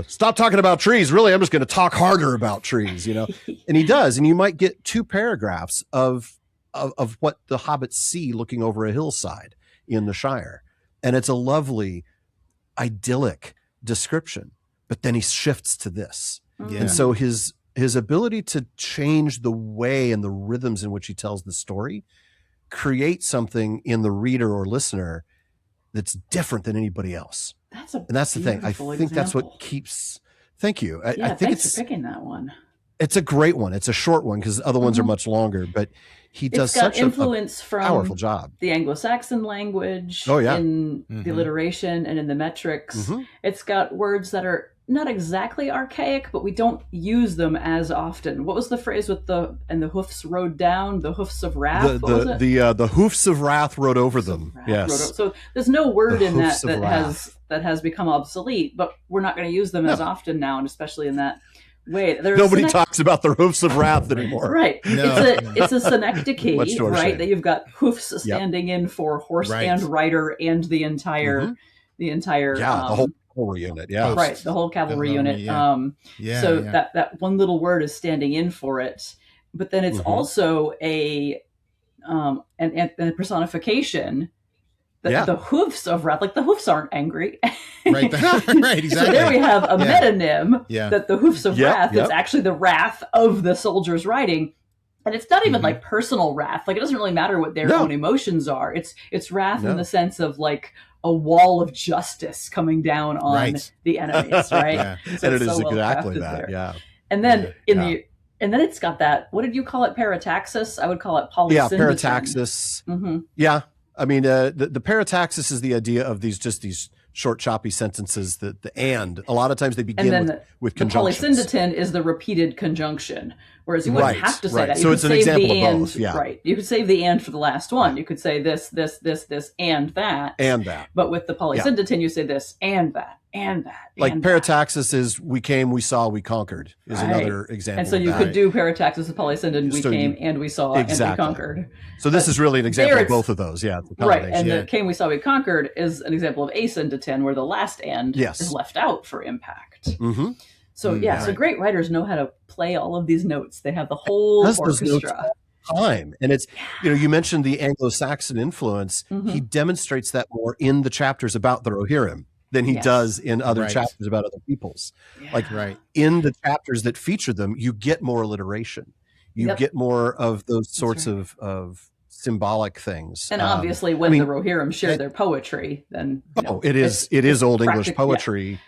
stop talking about trees. Really, I'm just going to talk harder about trees, and he does. And you might get 2 paragraphs of what the hobbits see looking over a hillside in the Shire. And it's a lovely, idyllic description, but then he shifts to this. And so his ability to change the way and the rhythms in which he tells the story create something in the reader or listener that's different than anybody else. That's the thing. I think that's what keeps. Thank you. I think thanks for picking that one. It's a great one. It's a short one because other ones are much longer, but he does such influence a powerful job. The Anglo-Saxon language in the alliteration and in the metrics. It's got words that are not exactly archaic, but we don't use them as often. What was the phrase with the hoofs rode down, the hoofs of wrath? The hoofs of wrath rode over them. Yes. So there's no word in that has become obsolete, but we're not going to use them as often now, and especially in that way. Nobody talks about the hoofs of wrath anymore. Right. No. It's a synecdoche, right? That you've got hoofs standing in for horse and rider and the entire the whole cavalry unit, right, the whole cavalry unit. So that one little word is standing in for it, but then it's also a personification. The hoofs of wrath, like the hoofs aren't angry, right? Exactly. So there we have a metonym that the hoofs of wrath is actually the wrath of the soldiers riding. And it's not even like personal wrath. Like it doesn't really matter what their own emotions are. It's wrath in the sense of like a wall of justice coming down on the enemies, right? So and it is exactly that. There. And then and then it's got that. What did you call it? Parataxis? I would call it polysyndeton. Yeah, parataxis. Yeah, I mean the parataxis is the idea of these short, choppy sentences. That a lot of times they begin with conjunctions. The polysyndeton is the repeated conjunction, whereas you wouldn't have to say that. You so it's an example of both. Yeah. Right. You could save the and for the last one. You could say this, and that. And that. But with the polysyndeton, you say this and that, and that. Like parataxis is we came, we saw, we conquered is another example. And so you could do parataxis with polysyndeton, we came and we saw and we conquered. So this is really an example of both of those. Yeah. Right. And the came, we saw, we conquered is an example of asyndeton where the last and is left out for impact. So so great writers know how to play all of these notes. They have the whole orchestra. Time. And it's, you mentioned the Anglo-Saxon influence. He demonstrates that more in the chapters about the Rohirrim than he does in other chapters about other peoples. In the chapters that feature them, you get more alliteration. You get more of those sorts of symbolic things. And obviously when the Rohirrim share their poetry, then it is Old English poetry.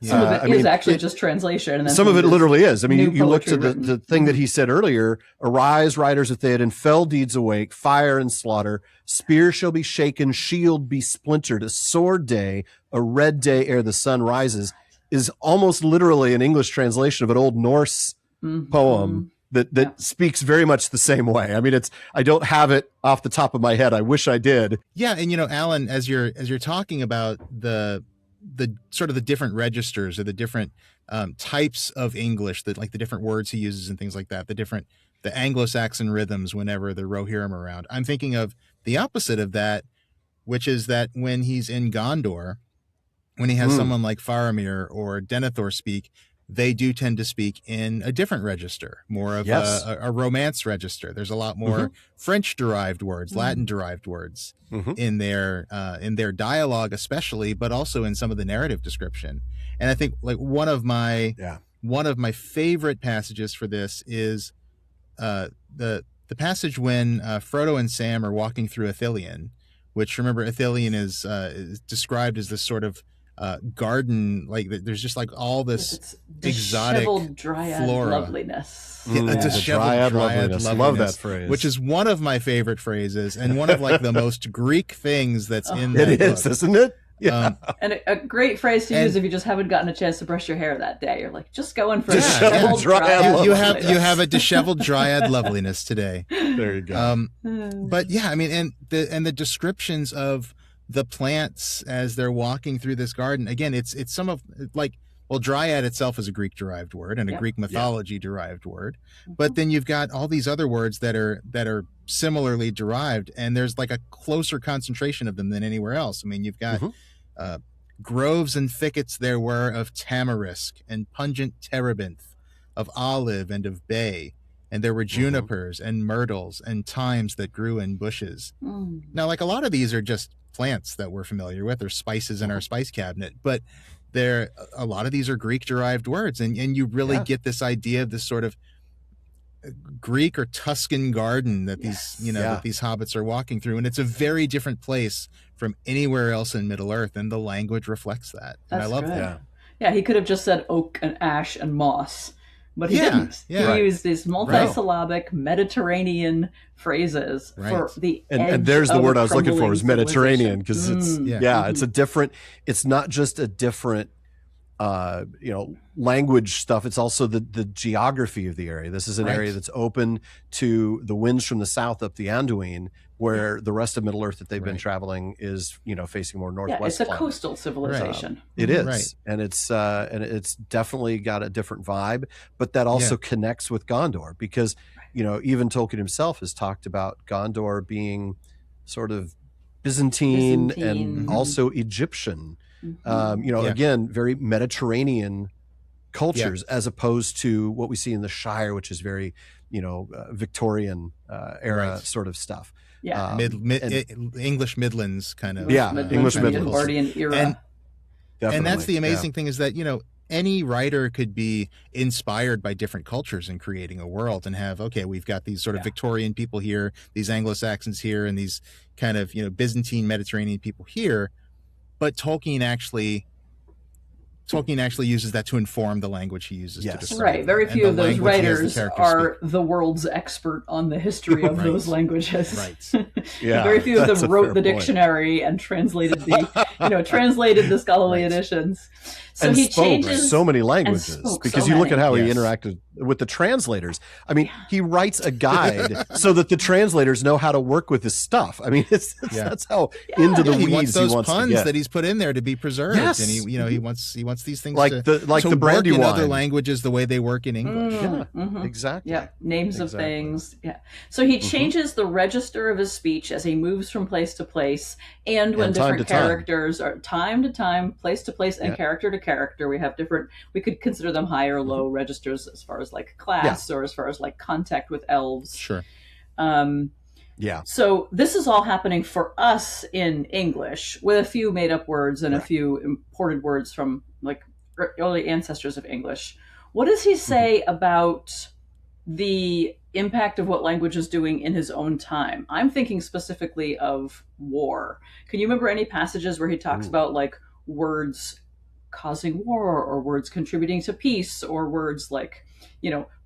Some of it is actually just translation. And then some of it literally is. I mean, you look to the thing that he said earlier, arise, riders of Theoden, fell deeds awake, fire and slaughter, spear shall be shaken, shield be splintered, a sword day, a red day ere the sun rises, is almost literally an English translation of an Old Norse poem that speaks very much the same way. I mean, I don't have it off the top of my head. I wish I did. Yeah. And, Alan, as you're talking about the sort of the different registers or the different types of English, that like the different words he uses and things like that, the Anglo-Saxon rhythms whenever the Rohirrim are around. I'm thinking of the opposite of that, which is that when he's in Gondor, when he has someone like Faramir or Denethor speak, they do tend to speak in a different register, more of a Romance register. There's a lot more French-derived words, Latin-derived words in their dialogue, especially, but also in some of the narrative description. And I think like one of my one of my favorite passages for this is the passage when Frodo and Sam are walking through Ithilien, which, remember, Ithilien is described as this sort of garden, like there's just like all this exotic dryad flora. Loveliness. Yeah, disheveled dryad loveliness. Love that phrase. Which is one of my favorite phrases and one of like the most Greek things that's in it that is, book. isn't it? Yeah. And a great phrase to use if you just haven't gotten a chance to brush your hair that day. You're like, just going for Disheveled dryad you have a disheveled dryad loveliness today. There you go. But yeah, I mean, and the descriptions of the plants as they're walking through this garden, again, it's some of like, well, dryad itself is a Greek derived word and a Greek mythology derived word, but then you've got all these other words that are similarly derived, and there's like a closer concentration of them than anywhere else. I mean, you've got groves and thickets there were of tamarisk and pungent terebinth, of olive and of bay, and there were junipers and myrtles and thymes that grew in bushes. Now, like, a lot of these are just plants that we're familiar with, or spices in our spice cabinet, but a lot of these are Greek derived words, and you really get this idea of this sort of Greek or Tuscan garden that that these hobbits are walking through, and it's a very different place from anywhere else in Middle Earth, and the language reflects that. And I love that. Yeah, he could have just said oak and ash and moss, but he didn't. He used these multisyllabic Mediterranean phrases for the and there's the word I was looking for, is Mediterranean, because it's it's a different, it's not just a different language stuff, it's also the geography of the area. This is an area that's open to the winds from the south up the Anduin, where the rest of Middle Earth that they've been traveling is, facing more northwest. It's a coastal civilization. It is, and it's definitely got a different vibe, but that also connects with Gondor, because even Tolkien himself has talked about Gondor being sort of Byzantine. And also Egyptian. Again, very Mediterranean cultures, as opposed to what we see in the Shire, which is very, Victorian era sort of stuff. Yeah, English Midlands kind of. English Midlands, Edwardian era. And that's the amazing thing, is that any writer could be inspired by different cultures in creating a world, and have, we've got these sort of Victorian people here, these Anglo-Saxons here, and these kind of Byzantine Mediterranean people here. But Tolkien actually uses that to inform the language he uses to describe. Right. Very few of those writers are the world's expert on the history of those languages. Right. Yeah. Very few of them wrote the dictionary and translated the scholarly editions. So and he spoke changes so many languages, because you look at how he interacted with the translators. I mean, he writes a guide so that the translators know how to work with his stuff. I mean, that's how into the weeds he wants those puns to get. that he's put in there to be preserved, and he wants these things to the brandy work in wine. other languages the way they work in English. Exactly. Yeah, names of things. Yeah. So he changes the register of his speech as he moves from place to place, and when different characters are time to time, place to place, and character to character. We could consider them high or low registers as far as like class or as far as like contact with elves. Sure. So this is all happening for us in English, with a few made up words and a few imported words from like early ancestors of English. What does he say about the impact of what language is doing in his own time? I'm thinking specifically of war. Can you remember any passages where he talks about like words causing war, or words contributing to peace, or words like,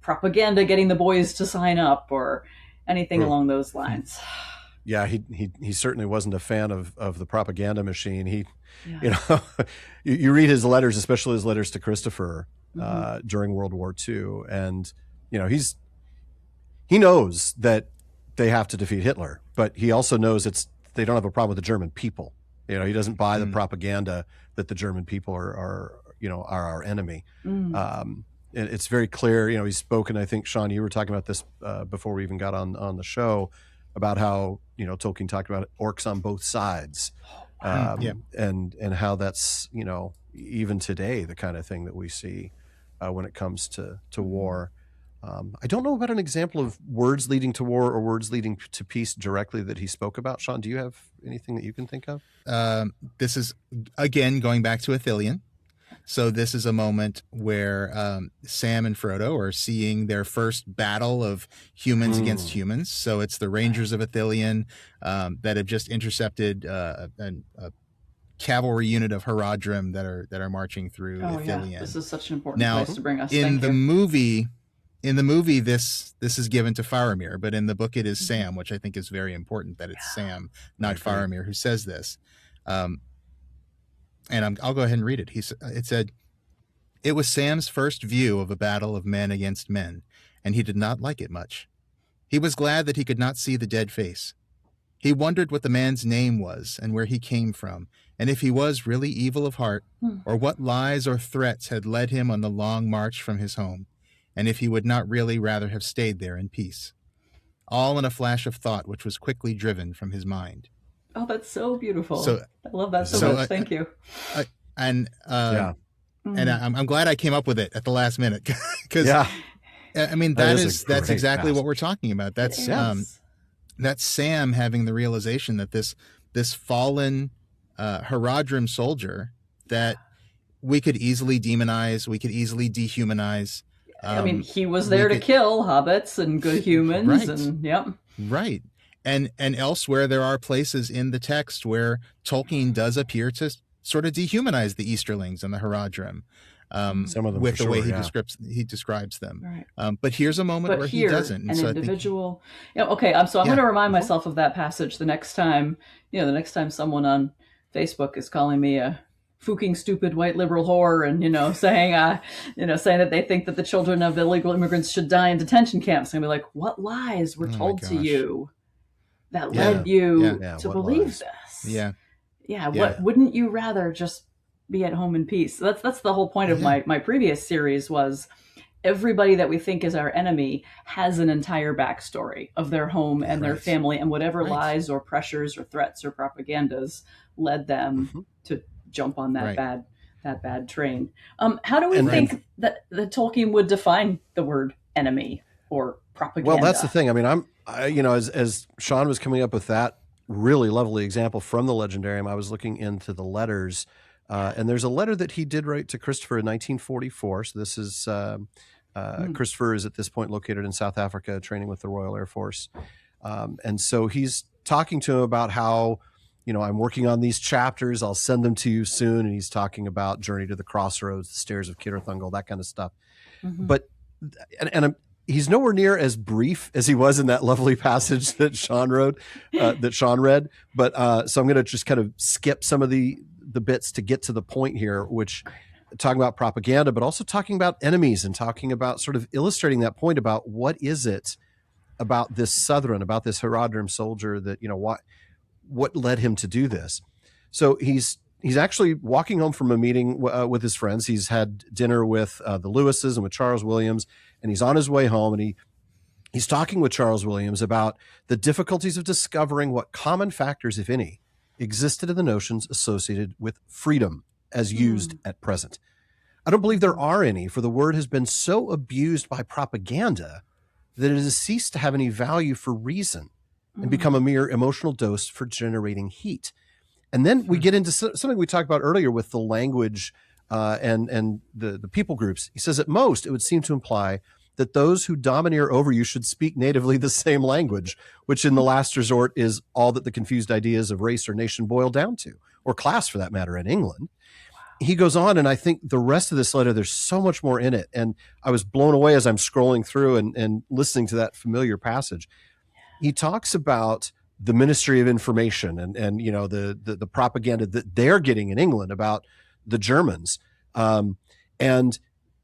propaganda getting the boys to sign up, or anything along those lines? Yeah, he certainly wasn't a fan of the propaganda machine. You read his letters, especially his letters to Christopher during World War II, and he knows that they have to defeat Hitler, but he also knows they don't have a problem with the German people. He doesn't buy the propaganda that the German people are our enemy. It's very clear. He's spoken. I think, Shawn, you were talking about this before we even got on the show, about how Tolkien talked about orcs on both sides, and how that's even today the kind of thing that we see when it comes to war. I don't know about an example of words leading to war or words leading to peace directly that he spoke about. Shawn, do you have anything that you can think of? This is, again, going back to Ithilien. So this is a moment where Sam and Frodo are seeing their first battle of humans against humans. So it's the Rangers of Ithilien that have just intercepted a cavalry unit of Haradrim that are marching through Ithilien. Yeah. This is such an important place to bring us. In the movie, this is given to Faramir, but in the book it is Sam, which I think is very important that it's Sam, not Faramir, who says this. And I'll go ahead and read it. It said, "It was Sam's first view of a battle of men against men, and he did not like it much. He was glad that he could not see the dead face. He wondered what the man's name was and where he came from, and if he was really evil of heart, or what lies or threats had led him on the long march from his home, and if he would not really rather have stayed there in peace. All in a flash of thought which was quickly driven from his mind." Oh, that's so beautiful. So, I love that so much. Thank you. And I'm glad I came up with it at the last minute because I mean that's exactly what we're talking about. That's Sam having the realization that this fallen Haradrim soldier that we could easily demonize, we could easily dehumanize. I mean, he was there to kill hobbits and good humans, right. And elsewhere, there are places in the text where Tolkien does appear to sort of dehumanize the Easterlings and the Haradrim, some of them with the way he describes them. Right. But here's a moment where he doesn't. An individual. I'm going to remind myself of that passage the next time. The next time someone on Facebook is calling me a fucking stupid white liberal whore, and saying that they think that the children of illegal immigrants should die in detention camps. I'm gonna be like, what lies were told to you that led you to believe this? What wouldn't you rather just be at home in peace? That's the whole point of my previous series was everybody that we think is our enemy has an entire backstory of their home and their family and whatever lies or pressures or threats or propagandas led them to jump on that bad train. How do we think that Tolkien would define the word enemy or propaganda? Well, that's the thing. I mean, as Shawn was coming up with that really lovely example from the Legendarium, I was looking into the letters, and there's a letter that he did write to Christopher in 1944. So this is Christopher is at this point located in South Africa, training with the Royal Air Force, and so he's talking to him about how, I'm working on these chapters. I'll send them to you soon. And he's talking about Journey to the Crossroads, the Stairs of Cirith Ungol, that kind of stuff. But he's nowhere near as brief as he was in that lovely passage that Shawn read. But so I'm going to just kind of skip some of the bits to get to the point here, which talking about propaganda, but also talking about enemies and talking about sort of illustrating that point about what is it about this Southron, about this Haradrim soldier that, what led him to do this. So he's actually walking home from a meeting with his friends. He's had dinner with the Lewises and with Charles Williams, and he's on his way home, and he's talking with Charles Williams about the difficulties of discovering what common factors, if any, existed in the notions associated with freedom as used at present. I don't believe there are any, for the word has been so abused by propaganda that it has ceased to have any value for reason and become a mere emotional dose for generating heat. And then we get into something we talked about earlier with the language and the people groups. He says, at most, it would seem to imply that those who domineer over you should speak natively the same language, which in the last resort is all that the confused ideas of race or nation boil down to, or class for that matter, in England. He goes on, and I think the rest of this letter, there's so much more in it. And I was blown away as I'm scrolling through and listening to that familiar passage. He talks about the Ministry of Information and the propaganda that they're getting in England about the Germans. And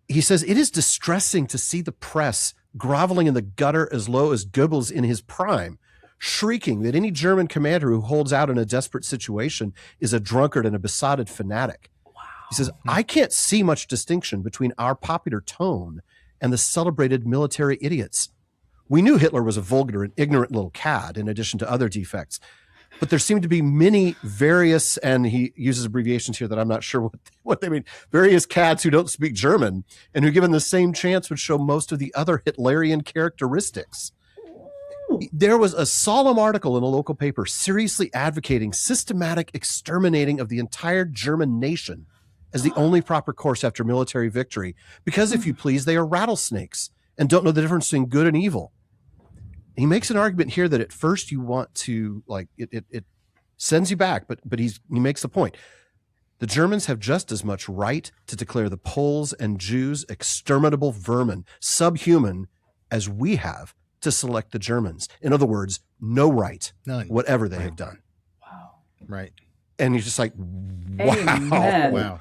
he says, it is distressing to see the press groveling in the gutter as low as Goebbels in his prime, shrieking that any German commander who holds out in a desperate situation is a drunkard and a besotted fanatic. Wow. He says, I can't see much distinction between our popular tone and the celebrated military idiots. We knew Hitler was a vulgar and ignorant little cad, in addition to other defects. But there seem to be many various, and he uses abbreviations here that I'm not sure what they mean, various cads who don't speak German and who, given the same chance, would show most of the other Hitlerian characteristics. There was a solemn article in a local paper seriously advocating systematic exterminating of the entire German nation as the only proper course after military victory, because, if you please, they are rattlesnakes and don't know the difference between good and evil. He makes an argument here that at first you want to, like, it sends you back, but he makes the point. The Germans have just as much right to declare the Poles and Jews exterminable vermin, subhuman, as we have to select the Germans. In other words, no right, None. whatever they have done. Wow. Right. And you're just like, wow. Amen. Wow.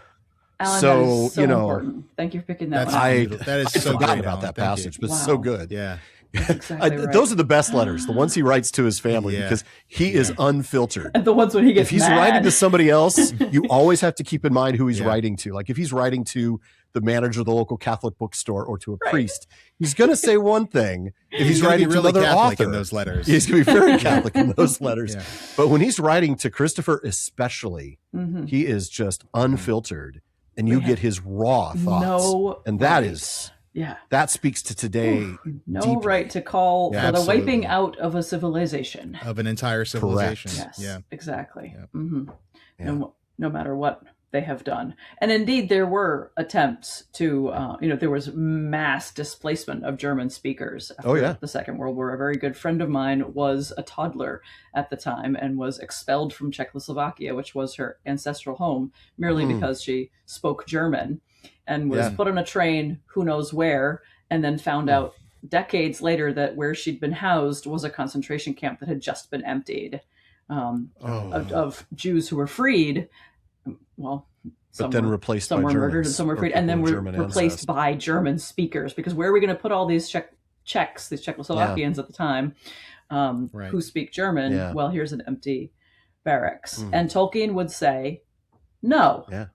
Alan, So, that is so you know, important. Thank you for picking that That's one. that is so forgotten great about Alan. that Thank passage, you. but Wow. so good. Yeah. That's exactly right. Those are the best letters, the ones he writes to his family, Yeah. because he is unfiltered. And the ones when he gets If he's mad. writing to somebody else, you always have to keep in mind who he's Yeah. writing to. Like if he's writing to the manager of the local Catholic bookstore or to a Right. priest, he's going to say one thing. If he's gonna be writing to really another Catholic author, in those letters. he's going to be very Catholic in those letters. Yeah. But when he's writing to Christopher especially, Mhm. he is just unfiltered, and you We get his raw thoughts. No and that right. is Yeah. that speaks to today. No deeply. right to call Yeah, for the absolutely. wiping out of a civilization. Of an entire civilization. Yes, Yeah. exactly. Yeah. hmm Yeah. No matter what they have done. And indeed, there were attempts to, there was mass displacement of German speakers after Oh, yeah. the Second World War. A very good friend of mine was a toddler at the time and was expelled from Czechoslovakia, which was her ancestral home, merely because she spoke German, and was Yeah. put on a train, who knows where, and then found out decades later that where she'd been housed was a concentration camp that had just been emptied of Jews who were freed. Well, But then replaced some by were murdered and Germans some were or freed, and then people were with German replaced ancestors. by German speakers. Because where are we going to put all these Czechs, these Czechoslovakians at the time, Right. who speak German? Yeah. Well, here's an empty barracks. And Tolkien would say, no. Yeah.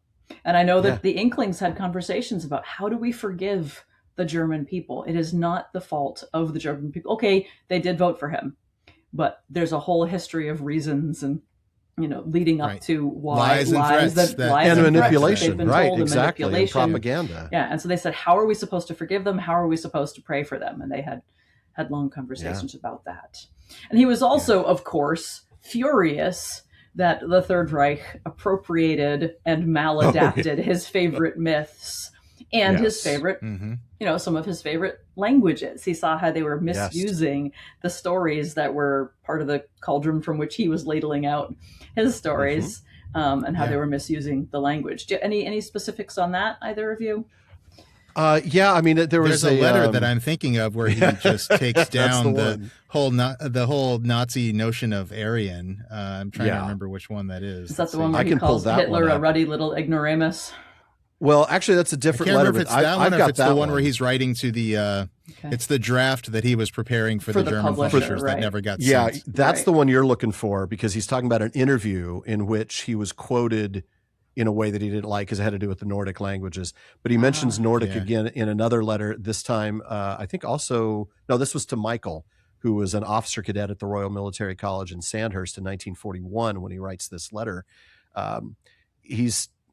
And I know that Yeah. the Inklings had conversations about how do we forgive the German people? It is not the fault of the German people. Okay, they did vote for him, but there's a whole history of reasons and leading up Right. to why Lies and threats lies that- and And threats that manipulation, they've been right? told, and Exactly. And manipulation. propaganda. Yeah, and so they said, how are we supposed to forgive them? How are we supposed to pray for them? And they had long conversations about that. And he was also, of course, furious that the Third Reich appropriated and maladapted his favorite myths and his Yes. favorite, Mm-hmm. some of his favorite languages. He saw how they were misusing the stories that were part of the cauldron from which he was ladling out his stories, and how they were misusing the language. Do you, any specifics on that, either of you? Yeah, I mean, there was There's a letter that I'm thinking of where he just takes down the the whole Nazi notion of Aryan. I'm trying to remember which one that is. Is that the Let's one see. where I he can pull calls that Hitler one a up. ruddy little ignoramus? Well, actually, that's a I different can't letter. remember if But it's that I've one or got if it's that the one where he's writing to the. Okay. It's the draft that he was preparing for the the German publisher, publishers right. that never got Yeah, sent. that's Right. the one you're looking for, because he's talking about an interview in which he was quoted in a way that he didn't like because it had to do with the Nordic languages. But he mentions Nordic yeah. again in another letter, this time, I think also, no, this was to Michael, who was an officer cadet at the Royal Military College in Sandhurst in 1941 when he writes this letter.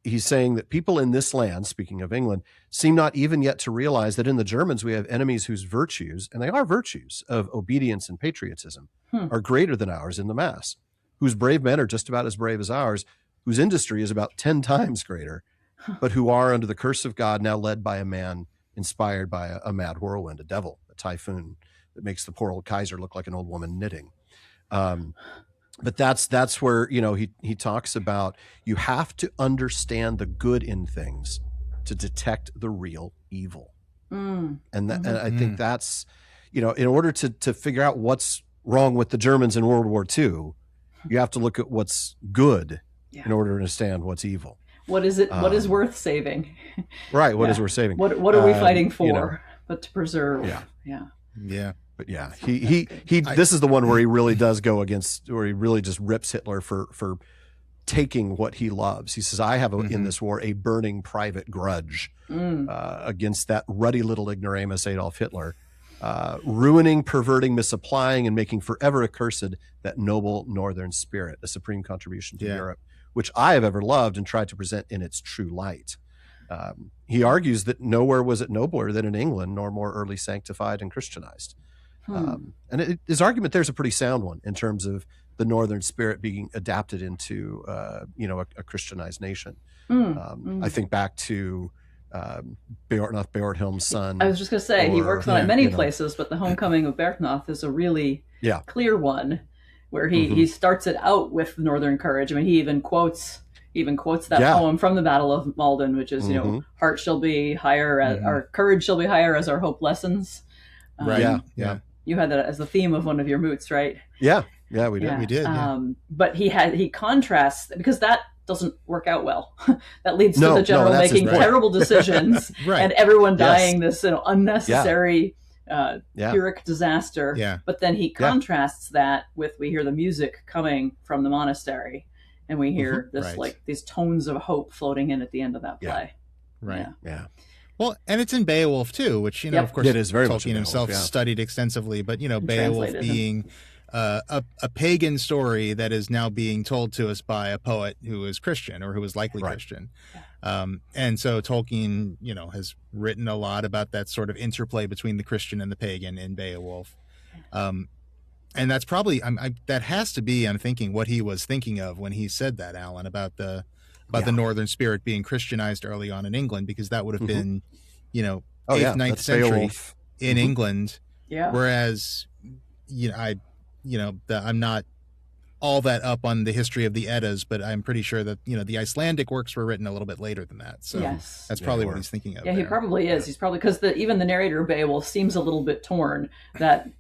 He's saying that people in this land, speaking of England, seem not even yet to realize that in the Germans we have enemies whose virtues, and they are virtues of obedience and patriotism, are greater than ours in the mass, whose brave men are just about as brave as ours, whose industry is about 10 times greater, but who are under the curse of God now led by a man inspired by a mad whirlwind, a devil, a typhoon that makes the poor old Kaiser look like an old woman knitting. But that's where, he talks about you have to understand the good in things to detect the real evil. And I think that's, in order to figure out what's wrong with the Germans in World War II, you have to look at what's good in order to understand what's evil. What is it? What is worth saving? Right. What is worth saving? What are we fighting for? But to preserve. Yeah. But yeah, he this is the one where he really does go against, where he really just rips Hitler for taking what he loves. He says, I have in this war a burning private grudge against that ruddy little ignoramus Adolf Hitler, ruining, perverting, misapplying, and making forever accursed that noble northern spirit, a supreme contribution to Europe, which I have ever loved and tried to present in its true light. He argues that nowhere was it nobler than in England, nor more early sanctified and Christianized. And his argument there is a pretty sound one in terms of the Northern spirit being adapted into, a Christianized nation. I think back to Beorhtnoth Beorhilm's son. I was just going to say, he works on it many places, but the Homecoming of Beorhtnoth is a really clear one, where he starts it out with Northern courage. I mean, he even quotes that poem from the Battle of Malden, which is, heart shall be higher, our courage shall be higher as our hope lessens. Right. You had that as the theme of one of your moots, right? Yeah, we did. We did. But he contrasts, because that doesn't work out well. That leads to the general making terrible decisions and everyone dying this unnecessary Pyrrhic disaster. Yeah. But then he contrasts that with, we hear the music coming from the monastery, and we hear this these tones of hope floating in at the end of that play. Right. Yeah. Well, and it's in Beowulf too, which of course, it is very much Tolkien himself studied extensively. But Beowulf being a pagan story that is now being told to us by a poet who is Christian, or who is likely Christian. And so Tolkien, has written a lot about that sort of interplay between the Christian and the pagan in Beowulf. And that's probably that has to be, I'm thinking, what he was thinking of when he said that, Alan, about the Northern spirit being Christianized early on in England, because that would have been, 8th, 9th century Beowulf. In England. Yeah. Whereas, I'm not all that up on the history of the Eddas, but I'm pretty sure that, the Icelandic works were written a little bit later than that. So that's probably what he's thinking of. Yeah, he probably is. He's probably, because even the narrator of Beowulf seems a little bit torn, that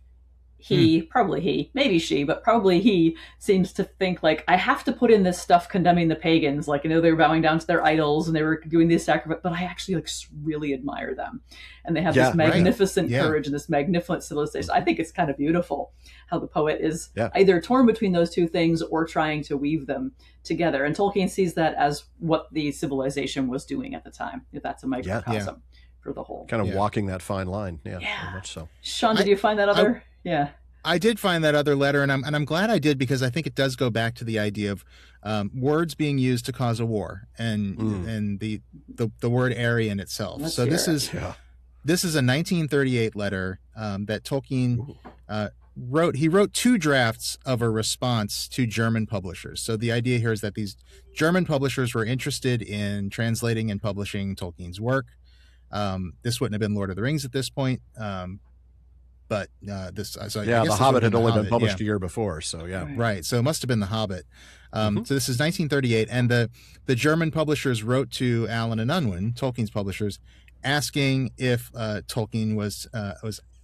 maybe she, but probably he seems to think, like, I have to put in this stuff condemning the pagans, like, they were bowing down to their idols and they were doing these sacrifices, but I actually really admire them, and they have this magnificent courage and this magnificent civilization. I think it's kind of beautiful how the poet is either torn between those two things or trying to weave them together, and Tolkien sees that as what the civilization was doing at the time, if that's a microcosm for the whole kind of walking that fine line. Very much so. Shawn, did you find that other? I did find that other letter, and I'm glad I did, because I think it does go back to the idea of words being used to cause a war, and the word Aryan itself. This is a 1938 letter that Tolkien wrote. He wrote 2 drafts of a response to German publishers. So the idea here is that these German publishers were interested in translating and publishing Tolkien's work. This wouldn't have been Lord of the Rings at this point. But The Hobbit had only been published a year before, so right. So it must have been The Hobbit. So this is 1938, and the German publishers wrote to Allen and Unwin, Tolkien's publishers, asking if Tolkien was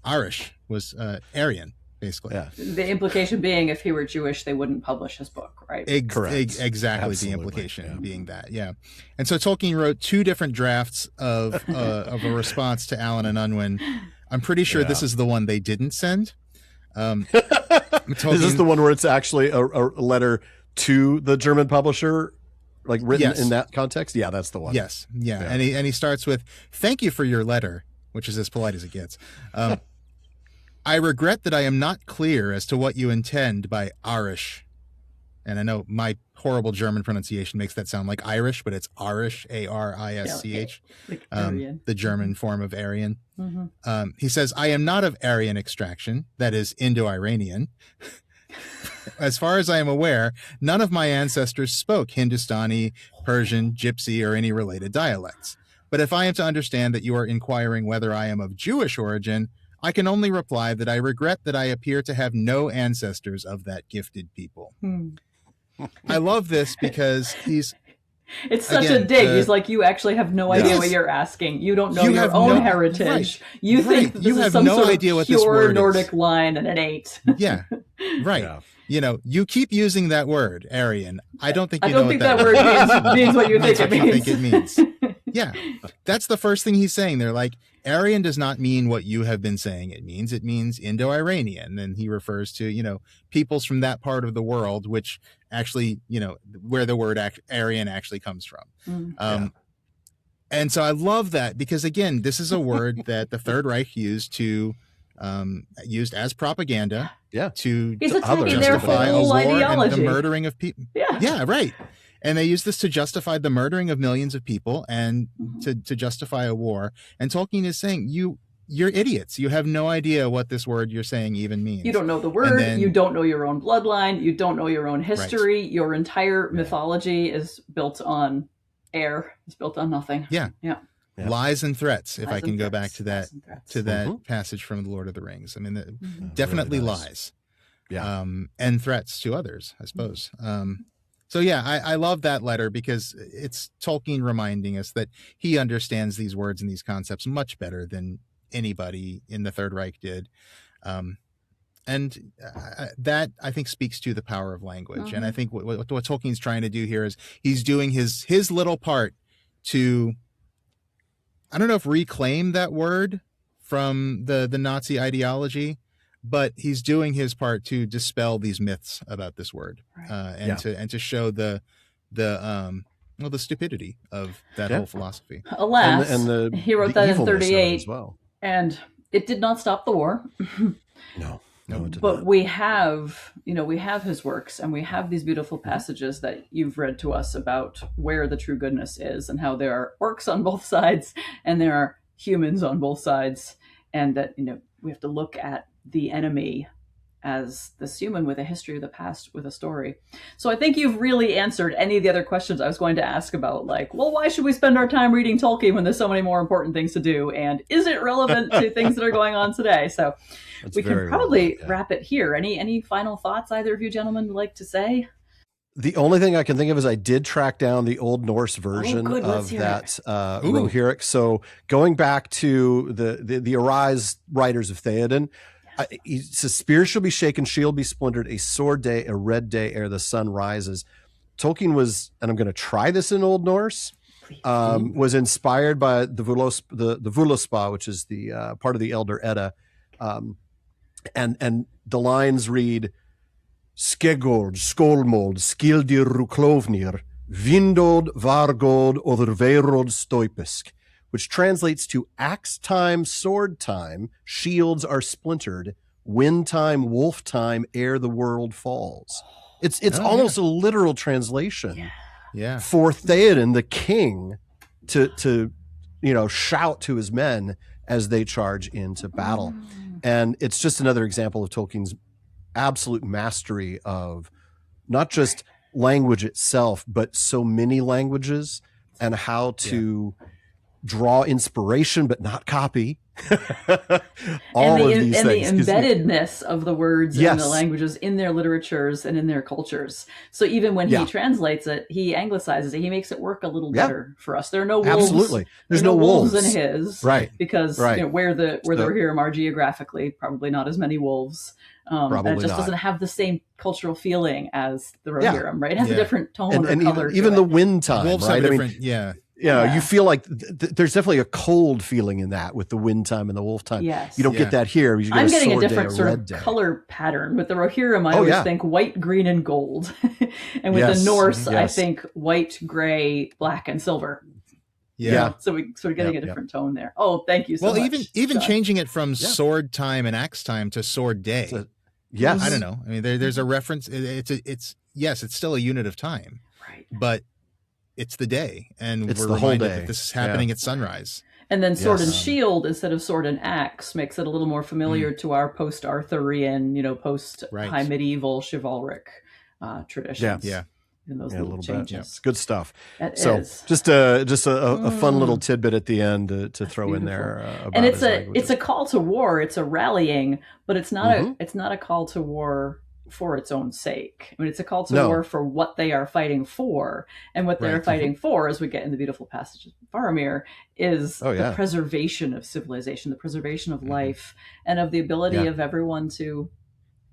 Irish, was Aryan, basically. Yeah. The implication being, if he were Jewish, they wouldn't publish his book, right? Correct. Exactly. Absolutely. The implication being that, And so Tolkien wrote 2 different drafts of a response to Allen and Unwin. I'm pretty sure this is the one they didn't send. Is this the one where it's actually a letter to the German publisher, like written in that context? Yeah, that's the one. Yes. Yeah. And he starts with, "Thank you for your letter," which is as polite as it gets. "I regret that I am not clear as to what you intend by Irish." And I know my horrible German pronunciation makes that sound like Irish, but it's Arish, Arisch, like the German form of Aryan. He says, "I am not of Aryan extraction, that is Indo-Iranian. As far as I am aware, none of my ancestors spoke Hindustani, Persian, Gypsy, or any related dialects. But if I am to understand that you are inquiring whether I am of Jewish origin, I can only reply that I regret that I appear to have no ancestors of that gifted people." I love this because it's such a dig. He's like, you actually have no idea what you're asking. You don't know your own heritage. Right, you think this you is have some no sort idea of what this pure word Nordic is. line, and it ain't. Yeah, right. Yeah. You keep using that word, Aryan. I don't think I don't think that word means what you think it means. Think it means. Yeah, that's the first thing he's saying. They're like, Aryan does not mean what you have been saying it means. It means Indo-Iranian. And he refers to, peoples from that part of the world, which actually, where the word Aryan actually comes from. And so I love that because, again, this is a word that the Third Reich used as propaganda to justify a war and the murdering of people. Yeah, right. And they use this to justify the murdering of millions of people and to justify a war. And Tolkien is saying, you're idiots. You have no idea what this word you're saying even means. You don't know the word. then, you don't know your own bloodline. You don't know your own history. Right. Your entire mythology is built on air. It's built on nothing. Yeah. Yeah. Yeah. Lies and threats. If I can go back to that passage from The Lord of the Rings. I mean, definitely really lies. Yeah. And threats to others, I suppose. So yeah, I love that letter because it's Tolkien reminding us that he understands these words and these concepts much better than anybody in the Third Reich did. And that, I think, speaks to the power of language. And I think what Tolkien's trying to do here is he's doing his little part to, I don't know if reclaim that word from the Nazi ideology, but he's doing his part to dispel these myths about this word, and to show the stupidity of that whole philosophy. Alas, and he wrote that in 1938 as well. And it did not stop the war. No, it did but not. we have his works, and we have these beautiful passages that you've read to us about where the true goodness is, and how there are orcs on both sides and there are humans on both sides, and that we have to look at the enemy as this human with a history of the past, with a story. So I think you've really answered any of the other questions I was going to ask about, like, well, why should we spend our time reading Tolkien when there's so many more important things to do? And is it relevant to things that are going on today? So we can probably wrap it here. Any final thoughts either of you gentlemen would like to say? The only thing I can think of is I did track down the Old Norse version of that Rohirric. So going back to the Arise writers of Theoden, he says, spear shall be shaken, shield be splintered, a sword day, a red day ere the sun rises. Tolkien was, and I'm going to try this in Old Norse, was inspired by the Völuspá, which is the part of the Elder Edda. And the lines read, Skegord, Skolmold, Skildir Ruklovnir, Vindod, Vargod, Otherverod Stoipisk, which translates to axe time, sword time, shields are splintered, wind time, wolf time, ere the world falls. It's almost a literal translation for Theoden, the king, to shout to his men as they charge into battle. And it's just another example of Tolkien's absolute mastery of not just language itself, but so many languages, and how to draw inspiration but not copy. All of these things. And the embeddedness of the words and the languages in their literatures and in their cultures. So even when he translates it, he anglicizes it. He makes it work a little better for us. There are no wolves. Absolutely. There's no wolves in his. Right. Because where the Rohirrim are geographically, probably not as many wolves. Probably and it just doesn't have the same cultural feeling as the Rohirrim, right? It has a different tone and or color. Even the wind time, wolves right? Have different, you feel like there's definitely a cold feeling in that with the wind time and the wolf time. Yes. You don't get that here. You get I'm getting a different day, sort of color pattern. With the Rohirrim, I always think white, green, and gold. And with the Norse, I think white, gray, black, and silver. Yeah. So we sort of getting a different tone there. Oh, thank you so much. Well, even changing it from sword time and axe time to sword day. I don't know. I mean, there's a reference. It's still a unit of time, right? But it's the day, and it's we're the reminded whole day. that this is happening at sunrise. And then sword and shield instead of sword and axe makes it a little more familiar to our post-Arthurian, post-high medieval chivalric traditions. Yeah. In those little changes. It's good stuff. That so is. just a fun little tidbit at the end to throw in there. About and it's a call to war. It's a rallying, but it's not a call to war for its own sake. I mean, it's a call to war for what they are fighting for, and what they're fighting for, as we get in the beautiful passage of Faramir, is the preservation of civilization, the preservation of life, and of the ability of everyone to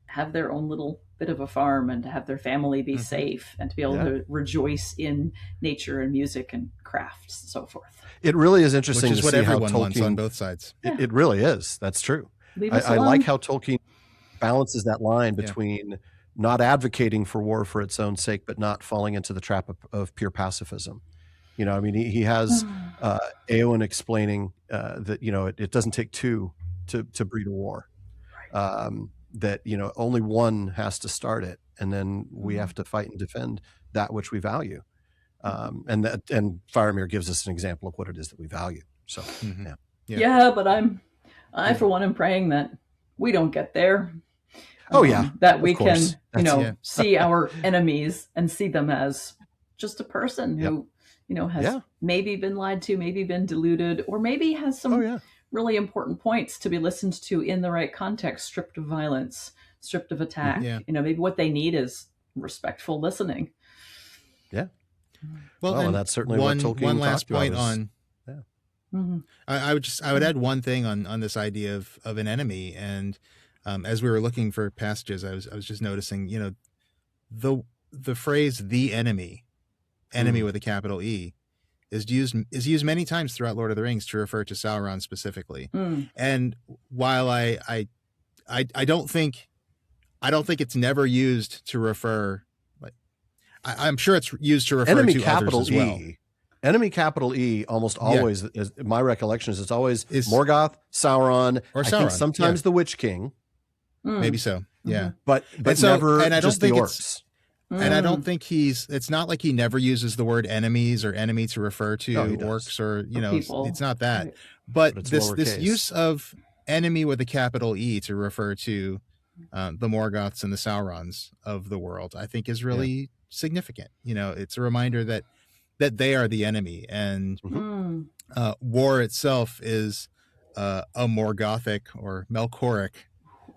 have their own little bit of a farm, and to have their family be safe, and to be able to rejoice in nature and music and crafts and so forth. It really is interesting Which is to what see everyone how Tolkien wants on both sides. It really is. That's true. I like how Tolkien balances that line between not advocating for war for its own sake, but not falling into the trap of pure pacifism. I mean, he has Eowyn explaining that it doesn't take two to breed a war. That only one has to start it, and then we have to fight and defend that which we value. And Faramir gives us an example of what it is that we value. So but I'm I, for one, am praying that we don't get there. Oh yeah, that we can, course. see our enemies and see them as just a person who, has maybe been lied to, maybe been deluded, or maybe has some really important points to be listened to in the right context, stripped of violence, stripped of attack. Maybe what they need is respectful listening. Yeah. Well, and that's certainly one talked last about point on. I would add one thing on this idea of an enemy, and as we were looking for passages, I was just noticing, the phrase "the enemy," with a capital E, is used many times throughout Lord of the Rings to refer to Sauron specifically. And while I don't think it's never used to refer, like, I'm sure it's used to refer enemy to capital others as well. E. Enemy capital E almost always, my recollection is, it's always Morgoth, Sauron, or Sauron. I think sometimes the Witch King. Maybe so. Yeah. But never and I don't just the think orcs. And I don't think it's not like he never uses the word enemies or enemy to refer to orcs or, people. It's not that. But this use of enemy with a capital E to refer to the Morgoths and the Saurons of the world, I think is really significant. It's a reminder that they are the enemy, and war itself is a Morgothic or Melkoric,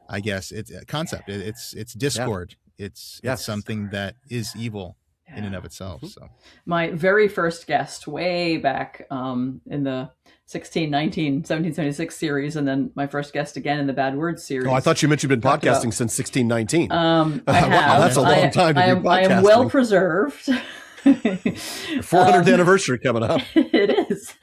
I guess, it's a concept. It's discord. It's something that is evil in and of itself. So my very first guest way back in the 1776 series, and then my first guest again in the Bad Words series. Oh, I thought you meant you've been podcasting since 1619. I have. Wow, that's a long time to be podcasting. I am well preserved. 400th anniversary coming up. It is.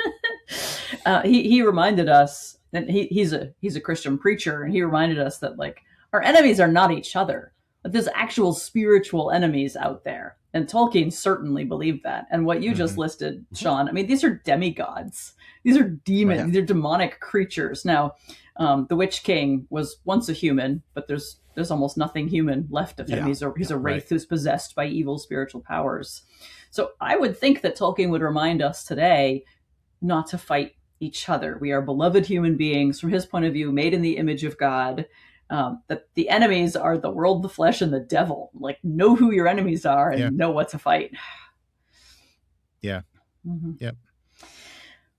He reminded us, and he's a Christian preacher, and he reminded us that, like, our enemies are not each other. Like, there's actual spiritual enemies out there, and Tolkien certainly believed that. And what you just listed, Shawn, I mean, these are demigods. These are demons. These are demonic creatures. Now, the Witch King was once a human, but there's almost nothing human left of him. He's a wraith who's possessed by evil spiritual powers. So I would think that Tolkien would remind us today not to fight each other. We are beloved human beings, from his point of view, made in the image of God. That the enemies are the world, the flesh, and the devil. Like, know who your enemies are and know what to fight. Yeah. Yep.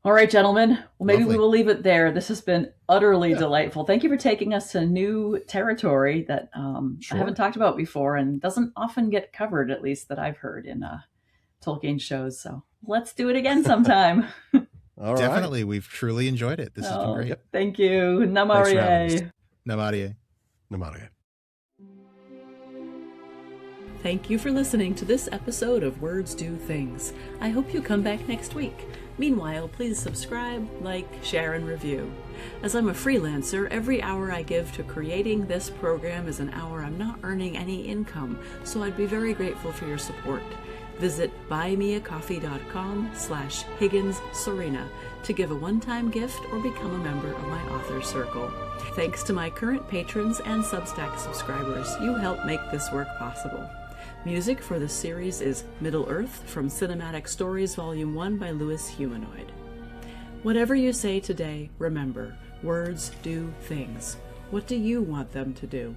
All right, gentlemen. Well, maybe we will leave it there. This has been utterly delightful. Thank you for taking us to new territory that I haven't talked about before and doesn't often get covered, at least that I've heard in Tolkien shows. So let's do it again sometime. All right. Definitely. We've truly enjoyed it. This has been great. Thank you. Namarie. Namarie. Namarie. Thank you for listening to this episode of Words Do Things. I hope you come back next week. Meanwhile, please subscribe, like, share, and review. As I'm a freelancer, every hour I give to creating this program is an hour I'm not earning any income, so I'd be very grateful for your support. Visit buymeacoffee.com/HigginsSerena to give a one-time gift or become a member of my author circle. Thanks to my current patrons and Substack subscribers, you help make this work possible. Music for this series is Middle Earth from Cinematic Stories Volume 1 by Louis Humanoid. Whatever you say today, remember, words do things. What do you want them to do?